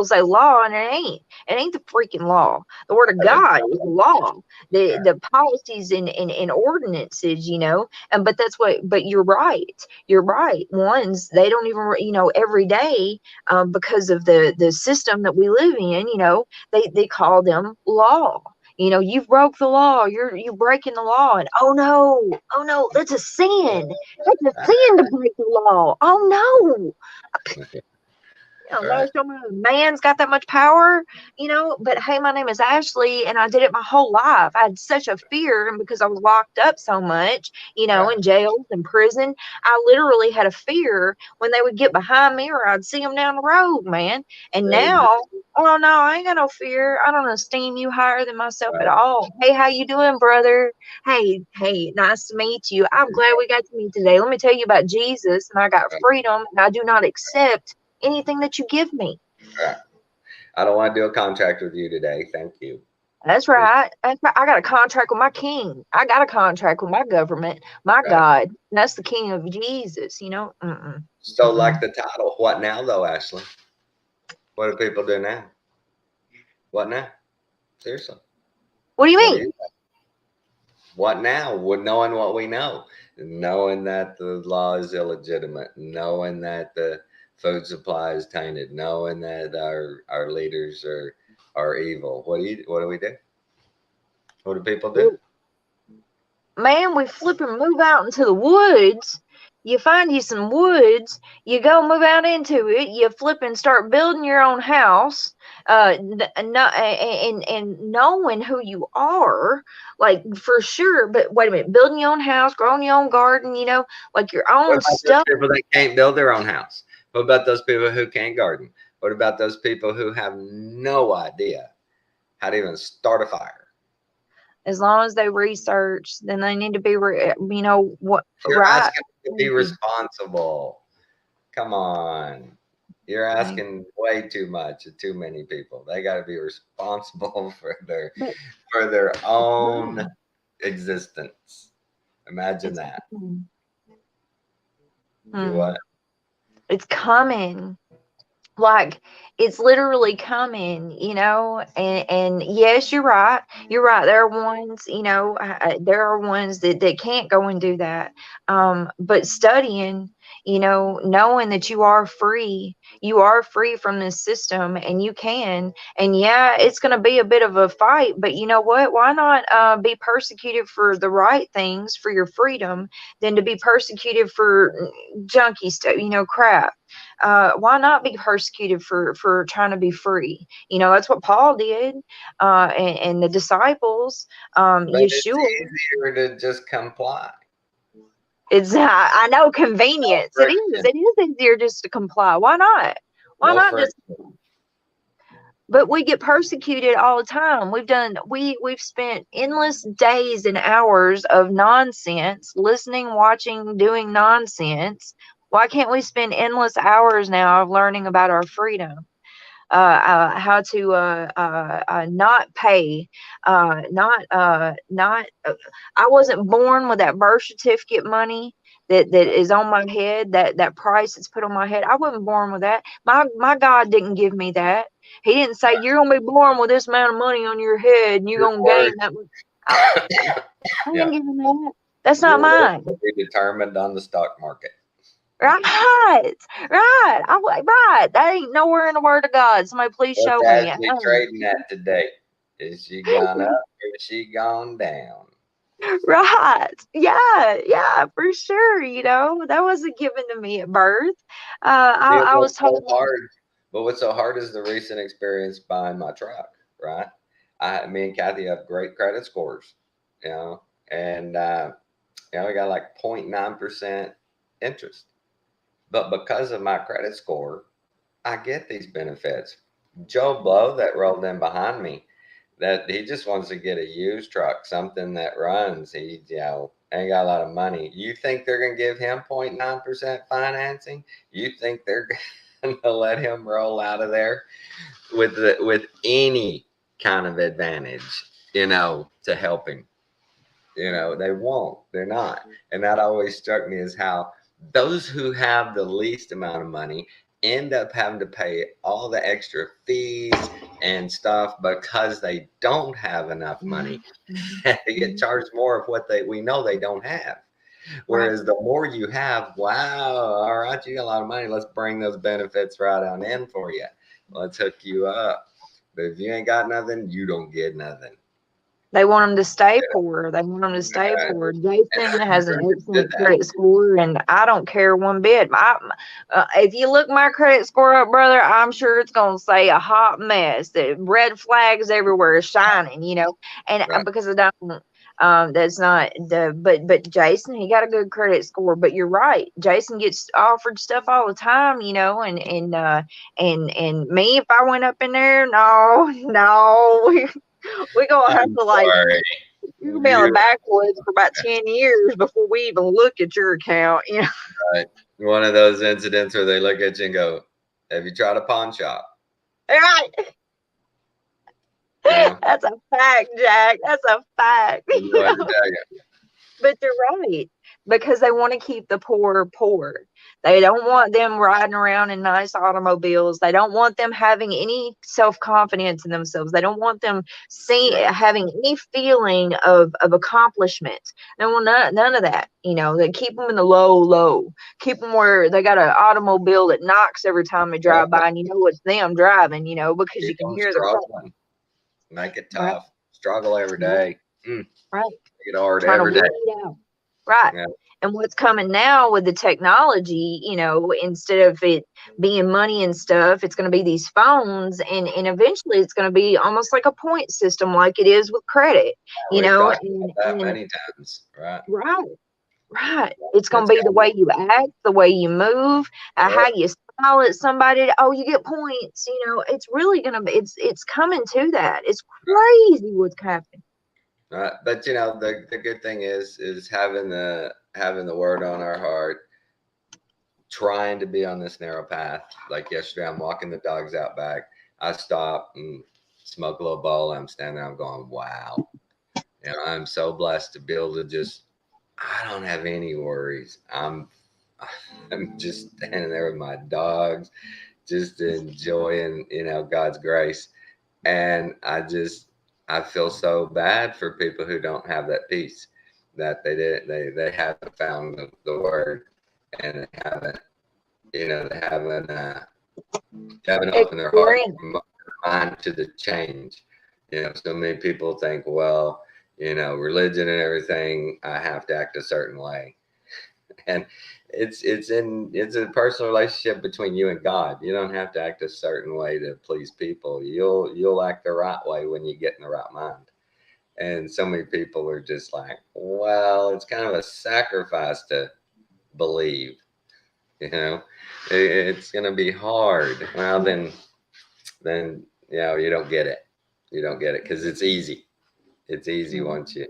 say law, and it ain't the freaking law. The word of God is the law. The policies and ordinances, but you're right. Ones, they don't even, every day, because of the system that we live in, they call them law. You've broke the law. You're breaking the law, and oh no, that's a sin. That's a sin to break the law. Oh no. don't Right. know, man's got that much power, you know. But hey, my name is Ashley, and I did it my whole life. I had such a fear, and because I was locked up so much, you know, Right. in jails and prison, I literally had a fear when they would get behind me or I'd see them down the road, man. And Right. now, oh no, I ain't got no fear. I don't esteem you higher than myself at all. Hey, how you doing, brother? Hey, nice to meet you. I'm glad we got to meet today. Let me tell you about Jesus, and I got freedom, and I do not accept anything that you give me. Right. I don't want to do a contract with you today. Thank you. That's right. That's right. I got a contract with my king. I got a contract with my government, my Right. God. That's the King of Jesus, you know. So, like the title, what now, though, Ashley? What do people do now? What now? Seriously. What do you What do mean? you think? What now? Knowing what we know, knowing that the law is illegitimate, knowing that the food supply is tainted, knowing that our leaders are evil. What do we do? What do people do? Man, we flip and move out into the woods. You find you some woods, you go move out into it, you flip and start building your own house, and knowing who you are, like for sure. But wait a minute, building your own house, growing your own garden, you know, like your What own about those stuff. people that can't build their own house? What about those people who can't garden? What about those people who have no idea how to even start a fire? As long as they research, then they need to be, you know, what You're right. asking to be responsible. Come on. You're asking way too much of too many people. They got to be responsible for their own existence. Imagine that. Do what? It's coming. Like it's literally coming, you know. And yes, you're right. There are ones, you know, there are ones that can't go and do that. But studying, you know, knowing that you are free from this system, and you can. And yeah, it's going to be a bit of a fight, but you know what, why not be persecuted for the right things, for your freedom, than to be persecuted for junky stuff, you know, crap. Why not be persecuted for trying to be free? You know, that's what Paul did, and the disciples. But it's Yeshua. easier to just comply. It's I know, convenience. No It is. It is easier just to comply. Why not? Why No not friction. just? But we get persecuted all the time. We've spent endless days and hours of nonsense, listening, watching, doing nonsense. Why can't we spend endless hours now of learning about our freedom? How to not pay, not. I wasn't born with that birth certificate money that is on my head. That price that's put on my head. I wasn't born with that. My God didn't give me that. He didn't say you're gonna be born with this amount of money on your head and you're Your gonna gain worth, that much. I yeah, ain't giving that. That's your not worth mine. will be determined on the stock market. Right, right. Right. That ain't nowhere in the Word of God. Somebody please What's show me. Ashley trading at today? Is she gone up or is she gone down? Right. Yeah, for sure. You know, that wasn't given to me at birth. I was told. Hard. But what's so hard is the recent experience buying my truck, right? Me and Kathy have great credit scores, you know, and we got like 0.9% interest. But because of my credit score, I get these benefits. Joe Blow that rolled in behind me, that he just wants to get a used truck, something that runs. He, ain't got a lot of money. You think they're gonna give him 0.9% financing? You think they're gonna let him roll out of there with any kind of advantage, to help him? They won't. They're not. And that always struck me as how those who have the least amount of money end up having to pay all the extra fees and stuff because they don't have enough money. They get charged more of what we know they don't have. Whereas the more you have, wow, all right, you got a lot of money. Let's bring those benefits right on in for you. Let's hook you up. But if you ain't got nothing, you don't get nothing. They want them to stay poor. They want them to stay Right. poor. Jason has an Did excellent that. credit score, and I don't care one bit. If you look my credit score up, brother, I'm sure it's gonna say a hot mess. The red flags everywhere is shining, you know, and Right. because I don't. That's not the but Jason, he got a good credit score. But you're right, Jason gets offered stuff all the time, you know, and me, if I went up in there, no, we gonna have I'm to like sorry. you're gonna be on the backwoods for about 10 years before we even look at your account, you know. Right. One of those incidents where they look at you and go, "Have you tried a pawn shop?" Right. Yeah. That's a fact, Jack. That's a fact. I know what to tell you. But you're right, because they want to keep the poor poor. They don't want them riding around in nice automobiles. They don't want them having any self-confidence in themselves. They don't want them having any feeling of accomplishment. They want none of that. You know, they keep them in the low. Keep them where they got an automobile that knocks every time they drive by, and you know it's them driving. You know, because you Keep can them hear the struggling. Make it right, tough. Struggle every day. right. Make it hard Trying to every day. weed it out. Right. Yeah. And what's coming now with the technology, you know, instead of it being money and stuff, it's going to be these phones, and eventually it's going to be almost like a point system like it is with credit, you We've know. talked about that many times. Right. Right. It's going It's to be the way you act, the way you move, how you smile at somebody. Oh, you get points. You know, it's really going to be, it's coming to that. It's crazy what's happening. But you know, the good thing is having the word on our heart, trying to be on this narrow path. Like yesterday, I'm walking the dogs out back. I stop and smoke a little bowl. I'm standing there, I'm going, wow. You know, I'm so blessed to be able to just, I don't have any worries. I'm just standing there with my dogs, just enjoying, you know, God's grace. And I feel so bad for people who don't have that peace, that they haven't found the word, and they haven't, you know, they haven't opened their heart and mind to the change. You know, so many people think, well, you know, religion and everything, I have to act a certain way. And it's a personal relationship between you and God. You don't have to act a certain way to please people. You'll act the right way when you get in the right mind. And so many people are just like, well, it's kind of a sacrifice to believe. You know, it's going to be hard. Well, then you know, you don't get it. You don't get it because it's easy. It's easy once you.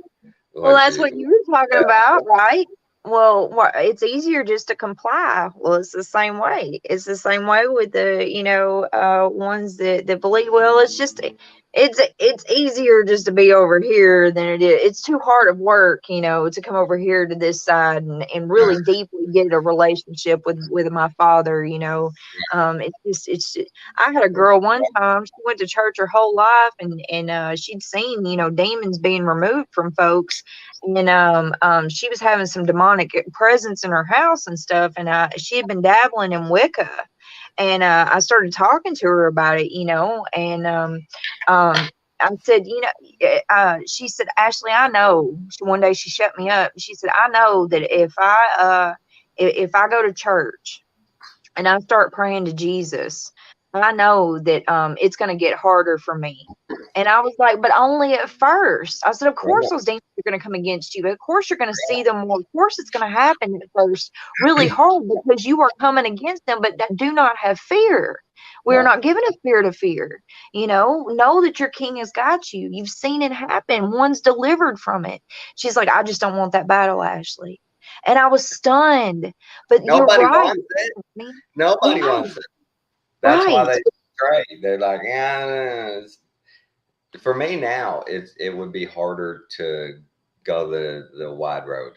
Well, that's what you were talking about, right? Well, it's easier just to comply. Well, it's the same way. It's the same way with the, you know, ones that believe. Well, it's easier just to be over here than it is. It's too hard of work, you know, to come over here to this side and really deeply get a relationship with my father. You know, it's just I had a girl one time. She went to church her whole life, and she'd seen, you know, demons being removed from folks. And she was having some demonic presence in her house and stuff, and she had been dabbling in Wicca, and I started talking to her about it, you know, and I said, you know, she said, Ashley, I know. One day she shut me up. She said, I know that if I go to church and I start praying to Jesus, I know that it's going to get harder for me. And I was like, but only at first. I said, of course those demons are going to come against you. But of course you're going to see them more. Of course it's going to happen at first really hard because you are coming against them, but do not have fear. We are not given a spirit of fear. You know that your king has got you. You've seen it happen. One's delivered from it. She's like, I just don't want that battle, Ashley. And I was stunned. But nobody you're right. wants it. Nobody wants it. That's why they trade. They're like, yeah. For me now, it would be harder to go the wide road,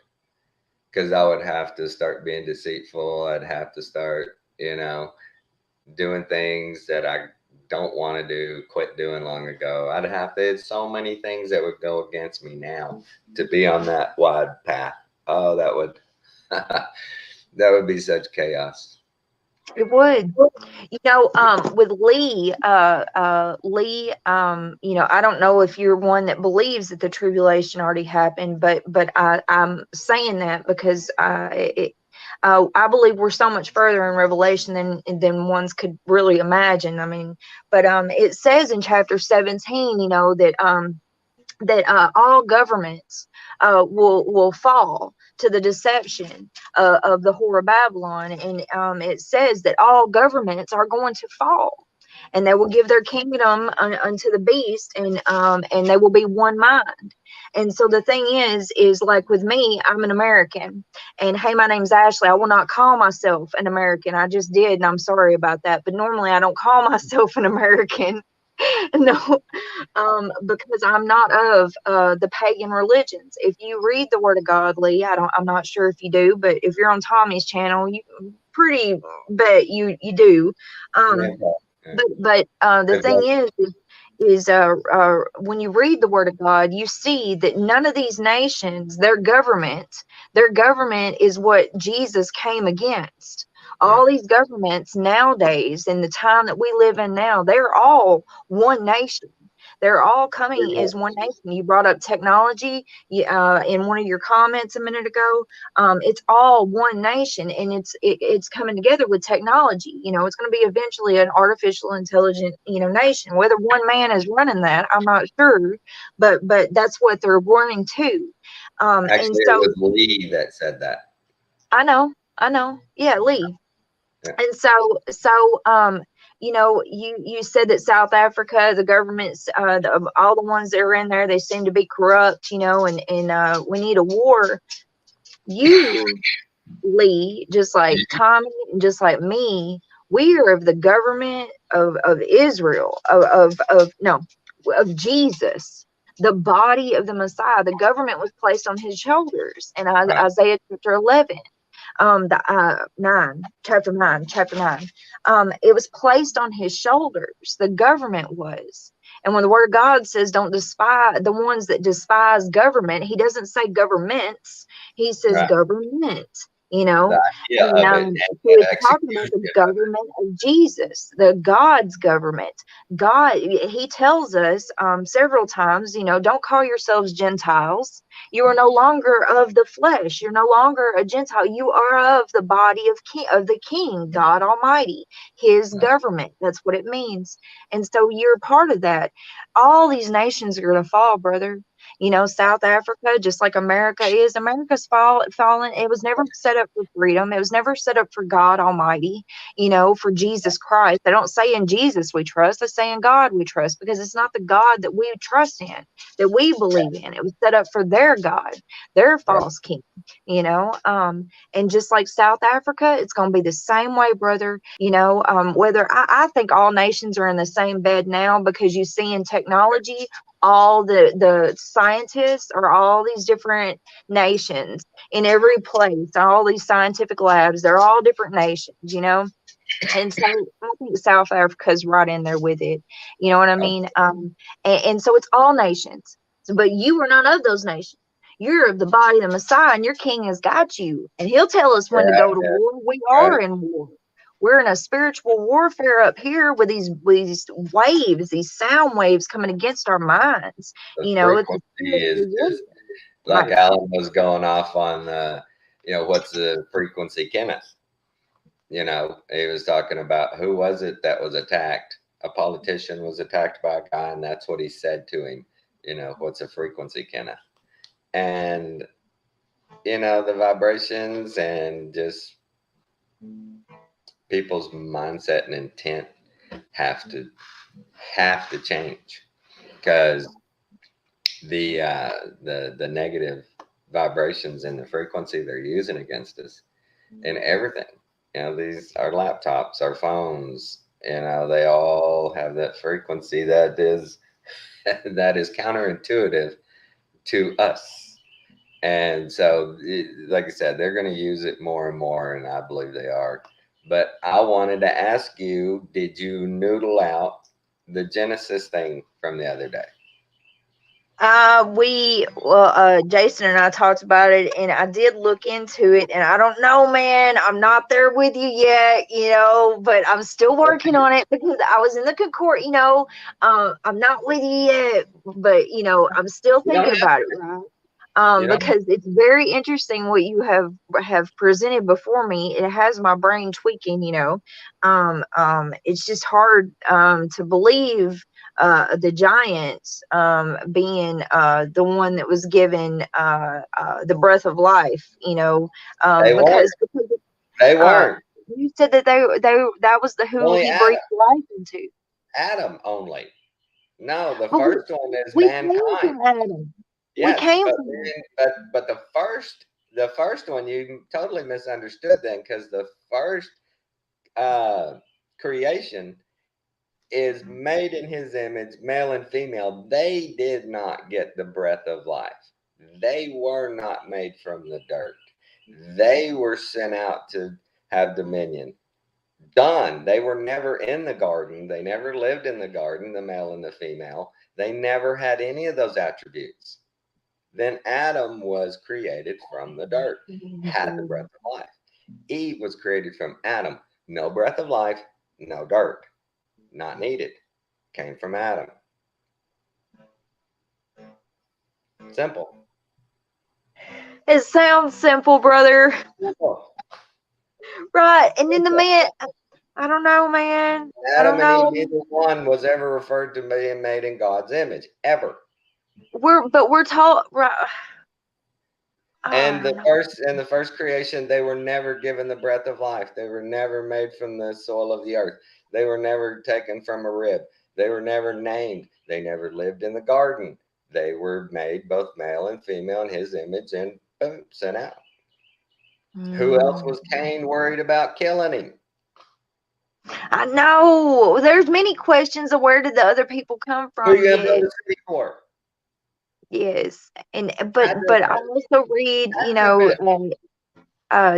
because I would have to start being deceitful. I'd have to start, you know, doing things that I don't want to do, quit doing long ago. I'd have to, it's so many things that would go against me now to be on that wide path. Oh, that would that would be such chaos. It would. You know, with Lee, Lee, you know, I don't know if you're one that believes that the tribulation already happened, but I'm saying that because I believe we're so much further in Revelation than ones could really imagine. I mean, but it says in chapter 17, you know, that all governments will fall to the deception of the whore of Babylon, and it says that all governments are going to fall, and they will give their kingdom unto the beast, and they will be one mind. And so the thing is like with me, I'm an American, and hey, my name's Ashley. I will not call myself an American. I just did, and I'm sorry about that. But normally I don't call myself an American. No, because I'm not of the pagan religions. If you read the Word of God, Lee, I'm not sure if you do, but if you're on Tommy's channel, you pretty bet you do. Yeah. The thing is when you read the Word of God, you see that none of these nations, their government is what Jesus came against. All these governments nowadays, in the time that we live in now, they're all one nation. They're all coming as one nation. You brought up technology in one of your comments a minute ago. It's all one nation, and it's coming together with technology. You know, it's going to be eventually an artificial intelligent, you know, nation. Whether one man is running that, I'm not sure, but that's what they're running to. And Actually, so it was Lee that said that. I know, yeah, Lee. Yeah. And so you know, you said that South Africa, the governments, all the ones that are in there, they seem to be corrupt, you know, and we need a war. You, Lee, just like Tommy, and just like me, we are of the government of Israel, of Jesus, the body of the Messiah. The government was placed on his shoulders in Isaiah chapter 11. Chapter 9. It was placed on his shoulders. The government was. And when the word of God says don't despise the ones that despise government, he doesn't say governments, he says Right. government, you know. The idea And of it, so it's talking about the execution. government of Jesus, the God's government. God, he tells us several times, you know, don't call yourselves Gentiles. You are no longer of the flesh. You're no longer a Gentile. You are of the body of the King, God Almighty, his government. That's what it means. And so you're part of that. All these nations are going to fall, brother. You know, South Africa, just like America is, America's fallen. It was never set up for freedom. It was never set up for God Almighty, you know, for Jesus Christ. They don't say in Jesus we trust. They say in God we trust, because it's not the God that we trust in, that we believe in. It was set up for their God, their false king, you know. And just like South Africa, it's going to be the same way, brother. You know, whether I think all nations are in the same bed now, because you see in technology, all the scientists are all these different nations in every place, all these scientific labs, they're all different nations, you know. And so I think South Africa's right in there with it, you know what I mean. And so it's all nations. But you are not of those nations. You're of the body of the Messiah, and your king has got you, and he'll tell us when to go to war. We are in war. We're in a spiritual warfare up here with these waves, these sound waves coming against our minds. The You know, it's frequency is just like right. Alan was going off on, you know, what's the frequency, Kenneth? You know, he was talking about who was it that was attacked? A politician was attacked by a guy, and that's what he said to him. You know, what's a frequency, Kenneth? And, you know, the vibrations and just people's mindset and intent have to change, because the negative vibrations and the frequency they're using against us and everything, you know, these, our laptops, our phones, you know, they all have that frequency that is counterintuitive to us. And so, like I said, they're going to use it more and more, and I believe they are. But I wanted to ask you, did you noodle out the Genesis thing from the other day? Jason and I talked about it, and I did look into it, and I don't know, man. I'm not there with you yet, but I'm still working on it because I was in the Concord, I'm not with you yet, but I'm still You don't thinking have about it, right? you know Because it's very interesting what you have presented before me. It has my brain tweaking, it's just hard to believe the giants being the one that was given the breath of life, they weren't. because They uh, weren't. you said that they that was the who Only he Adam. breathed life into. Adam only. No, the But first one is we came mankind. from Adam. We Yes, came but from him. but the first one you totally misunderstood then, because the first creation is made in his image, male and female. They did not get the breath of life. They were not made from the dirt. They were sent out to have dominion. Done. They were never in the garden. They never lived in the garden, the male and the female. They never had any of those attributes. Then Adam was created from the dirt, had the breath of life. Eve was created from Adam, no breath of life, no dirt, not needed. Came from Adam. Simple. It sounds simple, brother. Simple. Right. And then the man, I don't know, man. I don't Adam and Eve, know. neither one was ever referred to being made in God's image, ever. We're taught, right. And I the don't know. first creation, they were never given the breath of life. They were never made from the soil of the earth. They were never taken from a rib. They were never named. They never lived in the garden. They were made both male and female in his image and boom, sent out. Who else was Cain worried about killing him? I know. There's many questions of where did the other people come Who are from? you going to build Yes. a city for? Yes. And Address but I it. also read, Address it.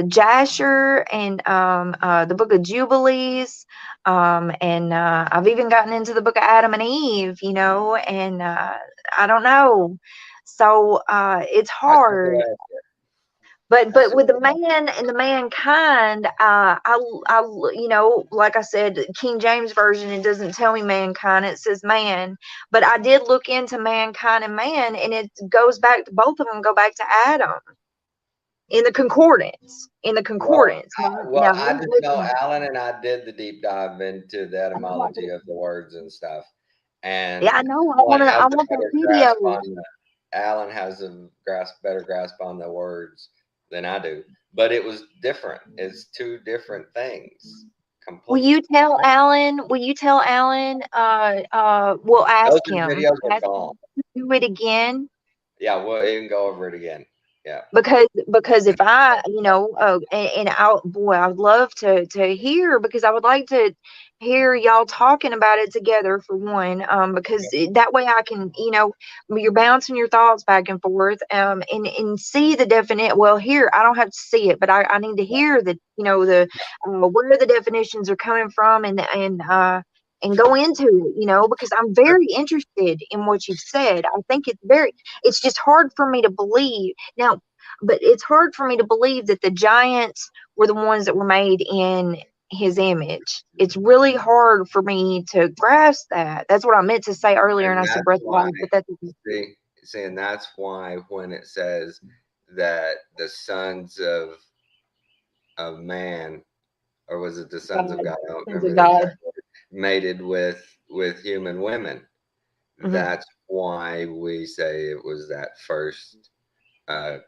Jasher and the book of Jubilees, and I've even gotten into the book of Adam and Eve, and I don't know. So it's I said hard. that. But with the man and the mankind, like I said, King James version, it doesn't tell me mankind, it says man. But I did look into mankind and man, and it goes back to both of them. Go back to Adam in the concordance. Well, Now I I'm just know looking. Alan and I did the deep dive into the etymology of the words and stuff, Yeah, I and know. Alan I has a want that better video. grasp on Alan has a better grasp on the words than I do. But it was different. It's two different things. Will Completely. you tell Alan? Will you tell Alan? We'll Those ask him. videos are Ask gone. him to do it again. Yeah, we'll even go over it again. Yeah. Because if I, and I would love to hear, because I would like to hear y'all talking about it together for one, because that way I can, you're bouncing your thoughts back and forth, and see the definite. Well, here I don't have to see it, but I need to hear the, the where the definitions are coming from, and go into it, because I'm very interested in what you've said. I think it's just hard for me to believe now. But it's hard for me to believe that the giants were the ones that were made in his image. It's really hard for me to grasp that. That's what I meant to say earlier, and And I said that's breath of why life, but that's and that's why when it says that the sons of man, or was it the sons of God. God? I don't Sons remember of the God. exact word. Mated with human women. Mhm. That's why we say it was that first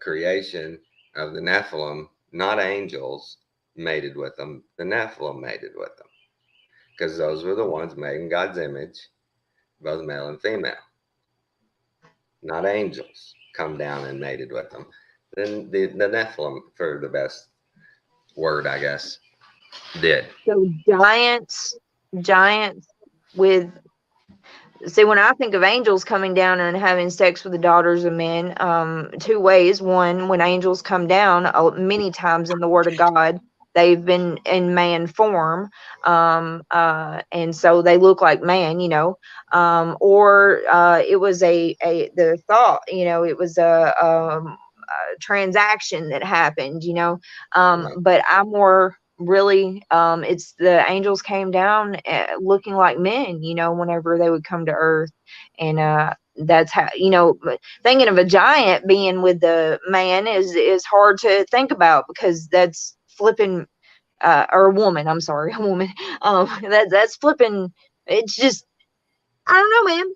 creation of the Nephilim, not angels mated with them. The Nephilim mated with them because those were the ones made in God's image, both male and female. Not angels come down and mated with them. Then the Nephilim, for the best word, I guess, did. So giants with, see, when I think of angels coming down and having sex with the daughters of men, two ways. One, when angels come down, many times in the Word of God, they've been in man form, and so they look like man, or it was the thought, it was a transaction that happened, but I more really, it's the angels came down looking like men, whenever they would come to earth. And that's how, thinking of a giant being with the man is hard to think about, because that's flipping, or a woman, I'm sorry, a woman, that's flipping. It's just, I don't know, man.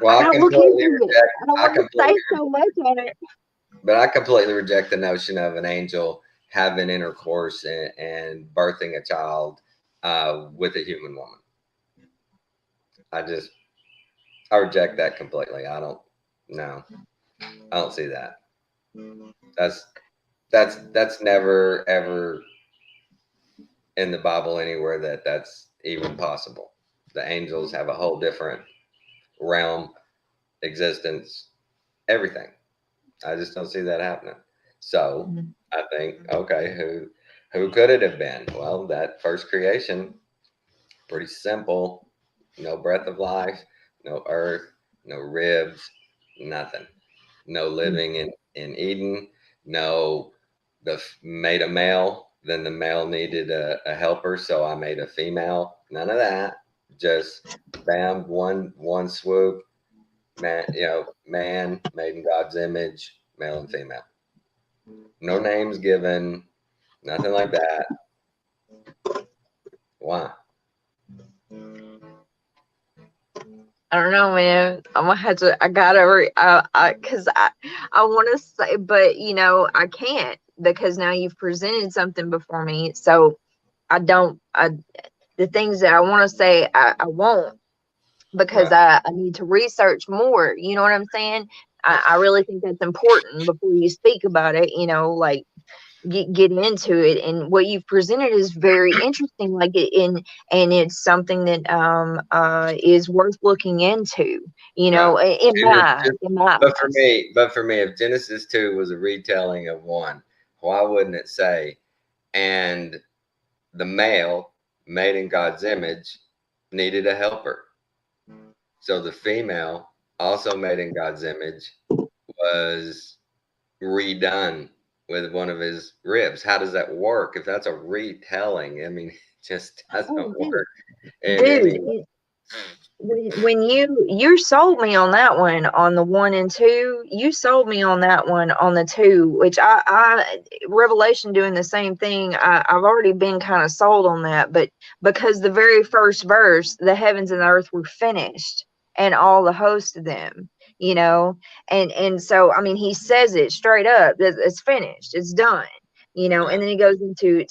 Well, I gotta look into it. I don't I want to completely, say so much on it. but I completely reject the notion of an angel having intercourse and birthing a child with a human woman. I reject that completely. I don't see that. That's never ever in the Bible anywhere that's even possible. The angels have a whole different realm, existence, everything. I just don't see that happening. So I think, okay, who could it have been? Well, that first creation, pretty simple. No breath of life, no earth, no ribs, nothing. No living in Eden. No, made a male. Then the male needed a helper, so I made a female. None of that. Just bam, one swoop. Man, man made in God's image, male and female. No names given, nothing like that. Why? I don't know, man. I'm gonna have to. I gotta, because I want to say, but I can't, because now you've presented something before me. So I don't. The things that I want to say, I won't, because Right. I need to research more. You know what I'm saying? I really think that's important before you speak about it. Like, get into it, and what you've presented is very interesting, like and it's something that is worth looking into, Right. in my eyes. But for me, if Genesis 2 was a retelling of 1, why wouldn't it say, and the male made in God's image needed a helper? So the female, also made in God's image, was redone with one of his ribs. How does that work? If that's a retelling, I mean, it just Oh, doesn't dude, work in dude, any way. when you sold me on that one, on the 1 and 2, you sold me on that one on the 2, which I Revelation doing the same thing. I've already been kind of sold on that, but because the very first verse, the heavens and the earth were finished, and all the host of them, and so, I mean, he says it straight up that it's finished, it's done, and then he goes into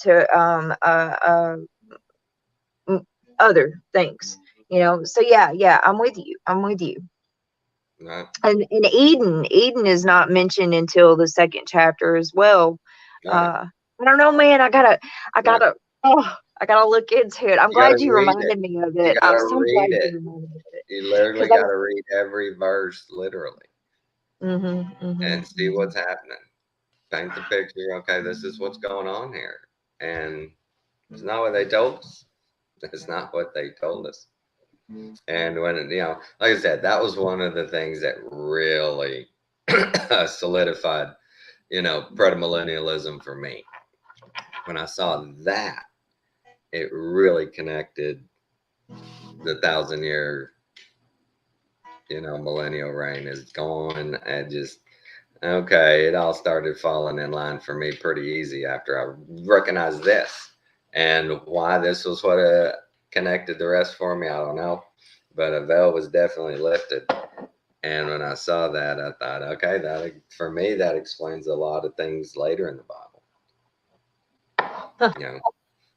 other things, so yeah, I'm with you. Right. And Eden is not mentioned until the 2nd chapter as well. Right. I don't know, man. I gotta Right. I gotta look into it. I'm You got glad to you read it. reminded me of You it. got I'm to so read glad it. you reminded me of it, You literally because got to read every verse literally and see mm-hmm. what's happening. Paint the picture. Okay, this is what's going on here. And it's not what they told us. It's not what they told us. And when, like I said, that was one of the things that really solidified, premillennialism for me. When I saw that, it really connected the 1,000-year, millennial reign is gone. And just, okay, it all started falling in line for me pretty easy after I recognized this. And why this was what connected the rest for me, I don't know. But a veil was definitely lifted. And when I saw that, I thought, okay, for me, that explains a lot of things later in the Bible.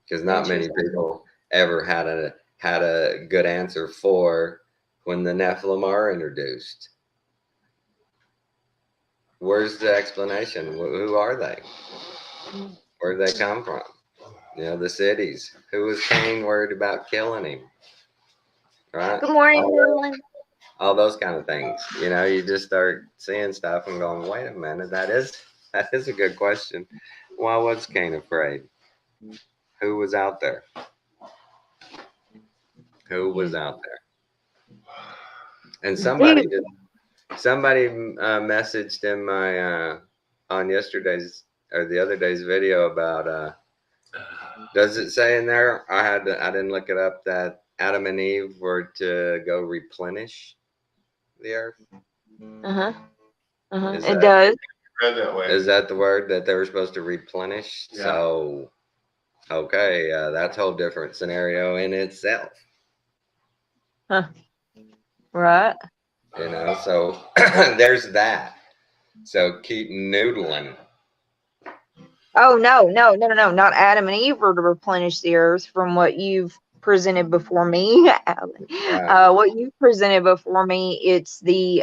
Because not many people ever had a good answer for when the Nephilim are introduced. Where's the explanation? Who are they? Where did they come from? The cities. Who was Cain worried about killing him? Right? Good morning, everyone. All those kind of things. You just start seeing stuff and going, wait a minute, that is a good question. Why was Cain afraid? Who was out there? Who was out there? And somebody Dude. messaged in my on yesterday's or the other day's video about does it say in there, I didn't look it up, that Adam and Eve were to go replenish the earth? Uh-huh. Is It that- does. Read that way. Is that the word that they were supposed to replenish? Yeah. So, okay, that's a whole different scenario in itself. Right. You know, so there's that. So keep noodling. Oh no, not Adam and Eve were to replenish the earth from what you've presented before me, Alan. Right. What you presented before me, it's the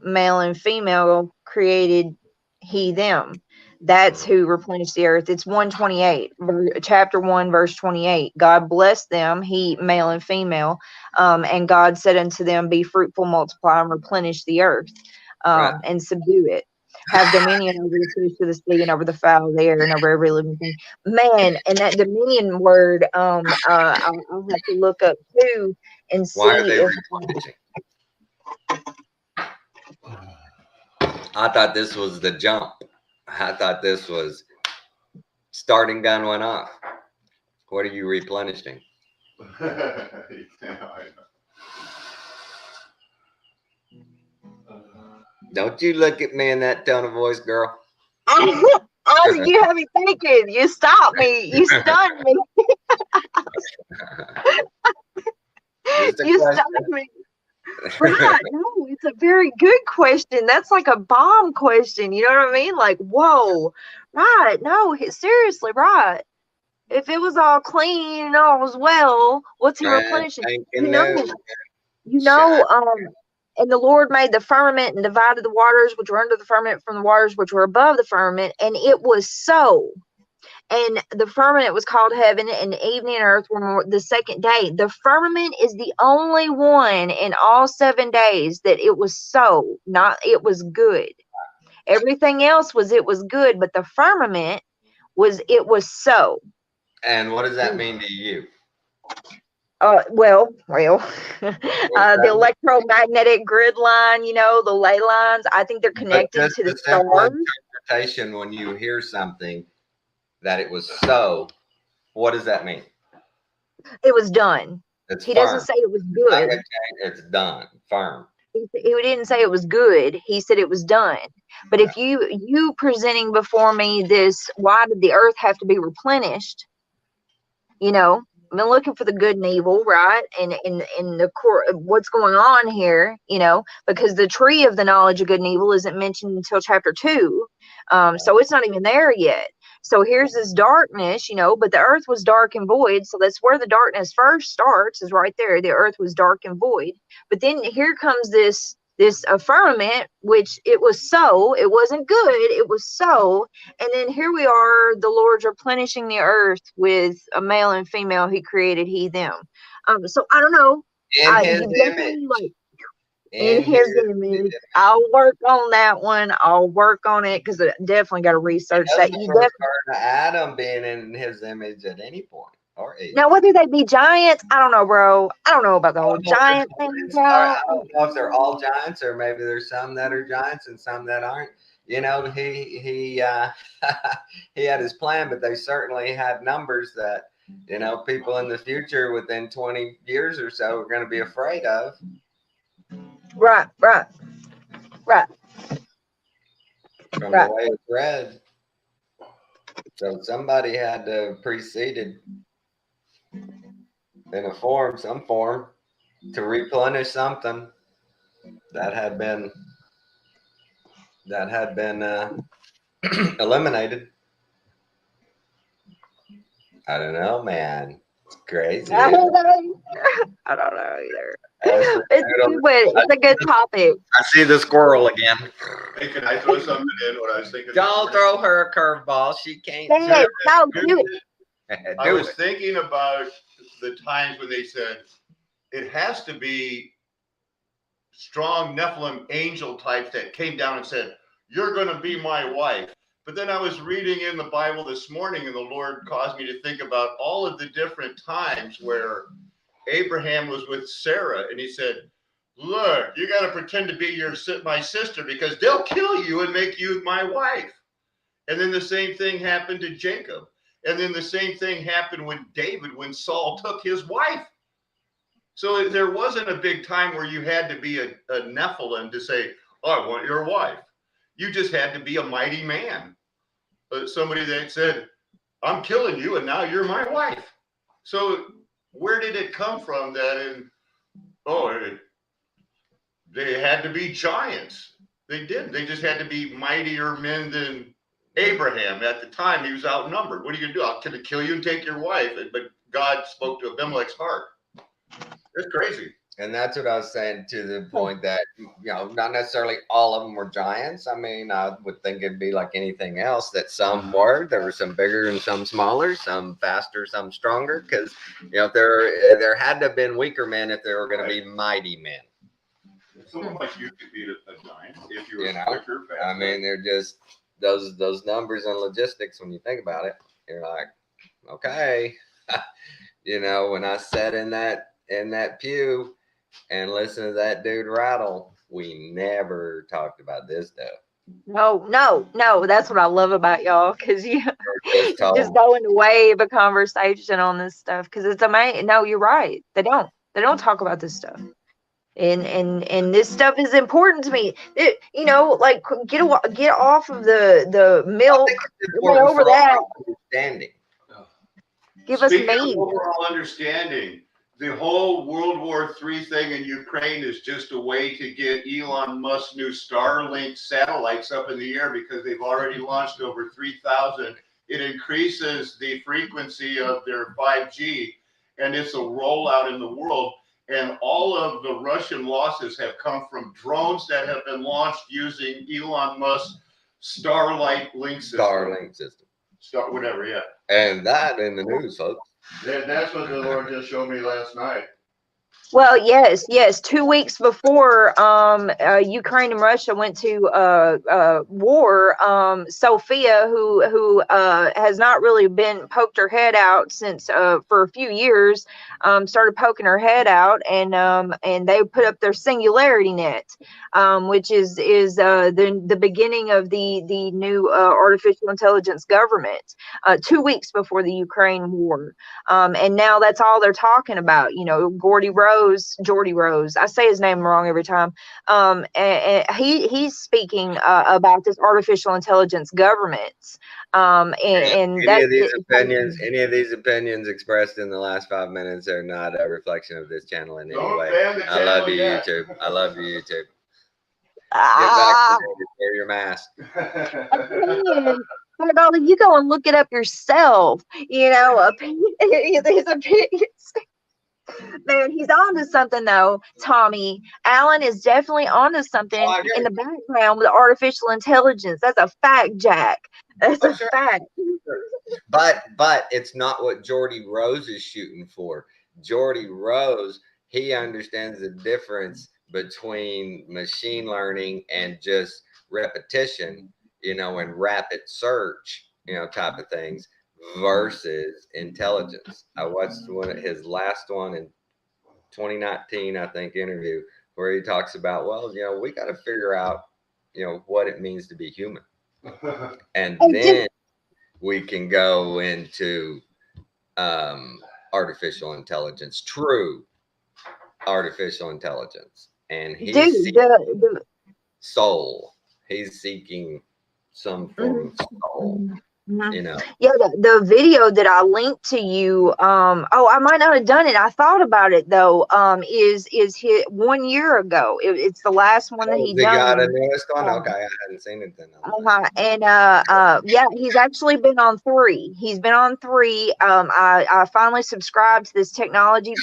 male and female created he them. That's who replenished the earth. It's 128, chapter 1, verse 28. God blessed them, he male and female, and God said unto them, be fruitful, multiply, and replenish the earth, Right. and subdue it. Have dominion over the fish of the sea and over the fowl of the air and over every living thing. Man, and that dominion word, I'll have to look up too and see Why are they if replenishing? I thought this was the jump. I thought this was starting gun went off. What are you replenishing? Yeah, I know. Don't you look at me in that tone of voice, girl. you have me thinking. You stopped me. You stunned me. Just a You question. stunned me. Right. No, it's a very good question. That's like a bomb question. You know what I mean? Like, whoa. Right. No, seriously, right. If it was all clean and all was well, what's he replenishing? You know, And the Lord made the firmament and divided the waters which were under the firmament from the waters which were above the firmament, and it was so. And the firmament was called heaven, and evening and earth were the second day. The firmament is the only one in all 7 days that it was so, not it was good. Everything else was it was good, but the firmament was it was so. And what does that mean to you? Well, the electromagnetic grid line, the ley lines, I think they're connected to the simple stars. interpretation, when you hear something that it was so, what does that mean? It was done. It's He firm. doesn't say it was good. Okay, it's done, firm. He didn't say it was good. He said it was done. But if you presenting before me this, why did the earth have to be replenished? I've been looking for the good and evil, right? And in the core, what's going on here, because the tree of the knowledge of good and evil isn't mentioned until chapter 2. So it's not even there yet. So here's this darkness, but the earth was dark and void. So that's where the darkness first starts, is right there. The earth was dark and void. But then here comes this firmament, which it was so, it wasn't good, it was so. And then here we are, the Lord's replenishing the earth with a male and female he created, he them. So I don't know. In his image. In his image. I'll work on that one. I'll work on it, because I definitely got to research that. You definitely to Adam being in his image at any point or age. now, whether they be giants, I don't know, bro. I don't know about the whole giant thing, bro. I don't know if they're all giants, or maybe there's some that are giants and some that aren't. He he had his plan, but they certainly had numbers that people in the future within 20 years or so are going to be afraid of. Right. From the way it's read. So somebody had to preceded in some form, to replenish something that had been eliminated. I don't know, man. It's crazy. I don't know either. It's a good topic. I see the squirrel again. Hey, can I throw something in? What I was thinking. Don't throw her a curveball. She can't. Dang it. No, do it. I was thinking about the times when they said it has to be strong Nephilim angel types that came down and said, "You're going to be my wife." But then I was reading in the Bible this morning, and the Lord caused me to think about all of the different times where Abraham was with Sarah, and he said, look, you got to pretend to be my sister because they'll kill you and make you my wife. And then the same thing happened to Jacob. And then the same thing happened with David when Saul took his wife. So there wasn't a big time where you had to be a Nephilim to say, oh, I want your wife. You just had to be a mighty man. Somebody that said, I'm killing you and now you're my wife. So where did it come from that they had to be giants? They didn't. They just had to be mightier men than Abraham. At the time, he was outnumbered. What are you going to do? I'm going to kill you and take your wife. But God spoke to Abimelech's heart. It's crazy. And that's what I was saying, to the point that, not necessarily all of them were giants. I mean, I would think it'd be like anything else, that some were. There were some bigger and some smaller, some faster, some stronger. Because, there had to have been weaker men if there were going to be mighty men. Someone like you could beat a giant if you were quicker, faster. I mean, they're just those numbers and logistics. When you think about it, you're like, okay, when I sat in that pew and listened to that dude rattle, we never talked about this stuff. No. That's what I love about y'all, because you just go into wave a conversation on this stuff, because it's amazing. No, you're right. They don't talk about this stuff. And this stuff is important to me. Like get off of the milk. Get over that. Understanding. Give us meat. Overall understanding. The whole World War III thing in Ukraine is just a way to get Elon Musk's new Starlink satellites up in the air, because they've already launched over 3,000. It increases the frequency of their 5G, and it's a rollout in the world. And all of the Russian losses have come from drones that have been launched using Elon Musk's Starlink system. Whatever, yeah. And that in the news, folks. That's what the Lord just showed me last night. Well, yes. 2 weeks before Ukraine and Russia went to war, Sophia, who has not really been poked her head out since for a few years, started poking her head out, and they put up their Singularity Net, which is the beginning of the new artificial intelligence government, 2 weeks before the Ukraine war, and now that's all they're talking about. Geordie Rose. I say his name wrong every time. And he's speaking about this artificial intelligence government. Any of these opinions expressed in the last 5 minutes are not a reflection of this channel in any way. I love you, YouTube. I love you, YouTube. Get back to wear your mask. You go and look it up yourself. His opinions. Man, he's on to something, though, Tommy. Alan is definitely on to something in the background with artificial intelligence. That's a fact, Jack. That's a fact. But it's not what Geordie Rose is shooting for. Geordie Rose, he understands the difference between machine learning and just repetition, and rapid search, type of things, versus intelligence. I watched his last one in 2019, I think, interview, where he talks about, we got to figure out, what it means to be human. And then we can go into artificial intelligence, true artificial intelligence. And he's seeking soul. He's seeking some form of soul. The video that I linked to you, I might not have done it. I thought about it though. Is hit 1 year ago. It's the last one that he done. Got a newest one. Okay, I hadn't seen it then. And he's actually been on 3. He's been on 3. I finally subscribed to this Technology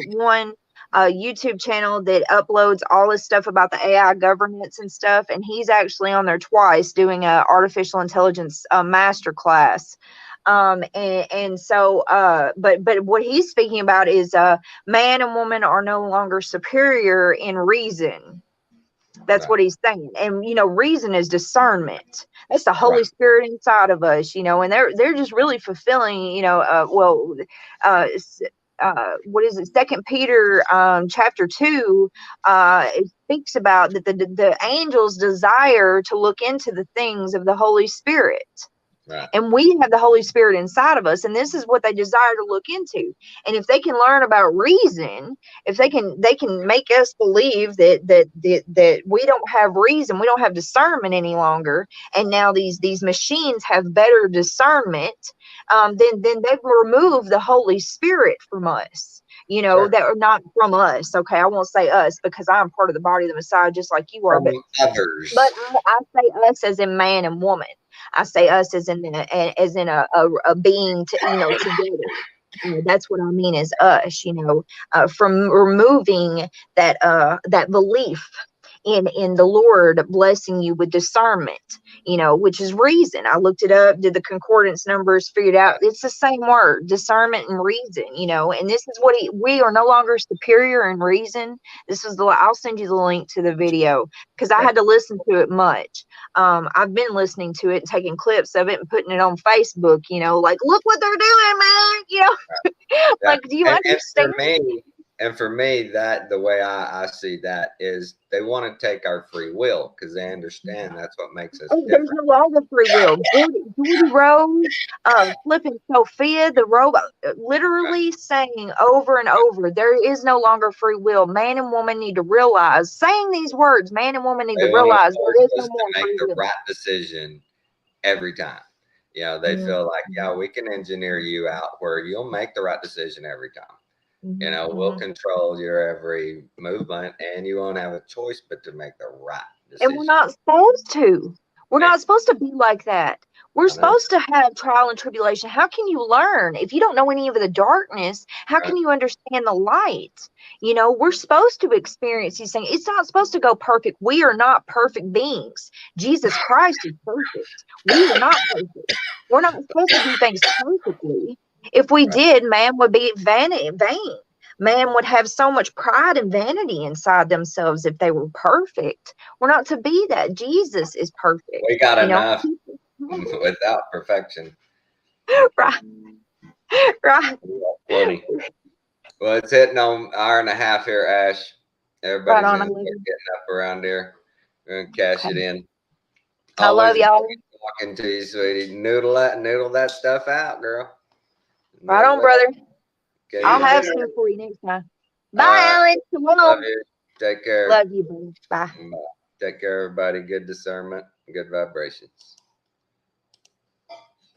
One YouTube channel that uploads all this stuff about the AI governance and stuff, and he's actually on there twice doing a artificial intelligence master class. So but what he's speaking about is man and woman are no longer superior in reason. That's Right. what he's saying. And reason is discernment. That's the Holy Right. Spirit inside of us, and they're just really fulfilling, what is it? 2 Peter chapter 2, it speaks about that the angels desire to look into the things of the Holy Spirit. Right. And we have the Holy Spirit inside of us, and this is what they desire to look into. And if they can learn about reason, if they can make us believe that we don't have reason, we don't have discernment any longer, and now these machines have better discernment, then they've removed the Holy Spirit from us. Sure. That are not from us. Okay, I won't say us because I'm part of the body of the Messiah, just like you are. From others. But I say us as in man and woman. I say us as in a being together. That's what I mean as us. From removing that belief in the Lord blessing you with discernment, which is reason. I looked it up, did the concordance numbers, figured out it's the same word, discernment and reason, and this is what we are no longer superior in reason. I'll send you the link to the video because I had to listen to it much. I've been listening to it and taking clips of it and putting it on Facebook, like, look what they're doing, man. Like, do you understand? And for me, that the way I see that is they want to take our free will because they understand that's what makes us There's different. no longer free will. Judy Rose, flipping Sophia, the robot, literally saying over and over, there is no longer free will. Man and woman need to realize, saying these words, man and woman need They to want realize to there is force no us more to make free the will. right decision every time. They feel like, yeah, we can engineer you out where you'll make the right decision every time. We'll control your every movement and you won't have a choice but to make the right decision. And we're not supposed to. We're not supposed to be like that. We're supposed to have trial and tribulation. How can you learn? If you don't know any of the darkness, how can you understand the light? We're supposed to experience these things. It's not supposed to go perfect. We are not perfect beings. Jesus Christ is perfect. We are not perfect. We're not supposed to do things perfectly. If we did, man would be vain. Man would have so much pride and vanity inside themselves if they were perfect. We're not to be that. Jesus is perfect. We got enough without perfection. Right. Right. Funny. Well, it's hitting on an hour and a half here, Ash. Everybody's Right on, gonna start getting up around here. We're gonna cash it in. I love y'all. Talking to you, sweetie. Noodle that stuff out, girl. Right on, brother. Okay, I'll have some for you next time. Bye, right. Alex. Come on. Love you. Take care. Love you, buddy. Bye. Take care, everybody. Good discernment, good vibrations.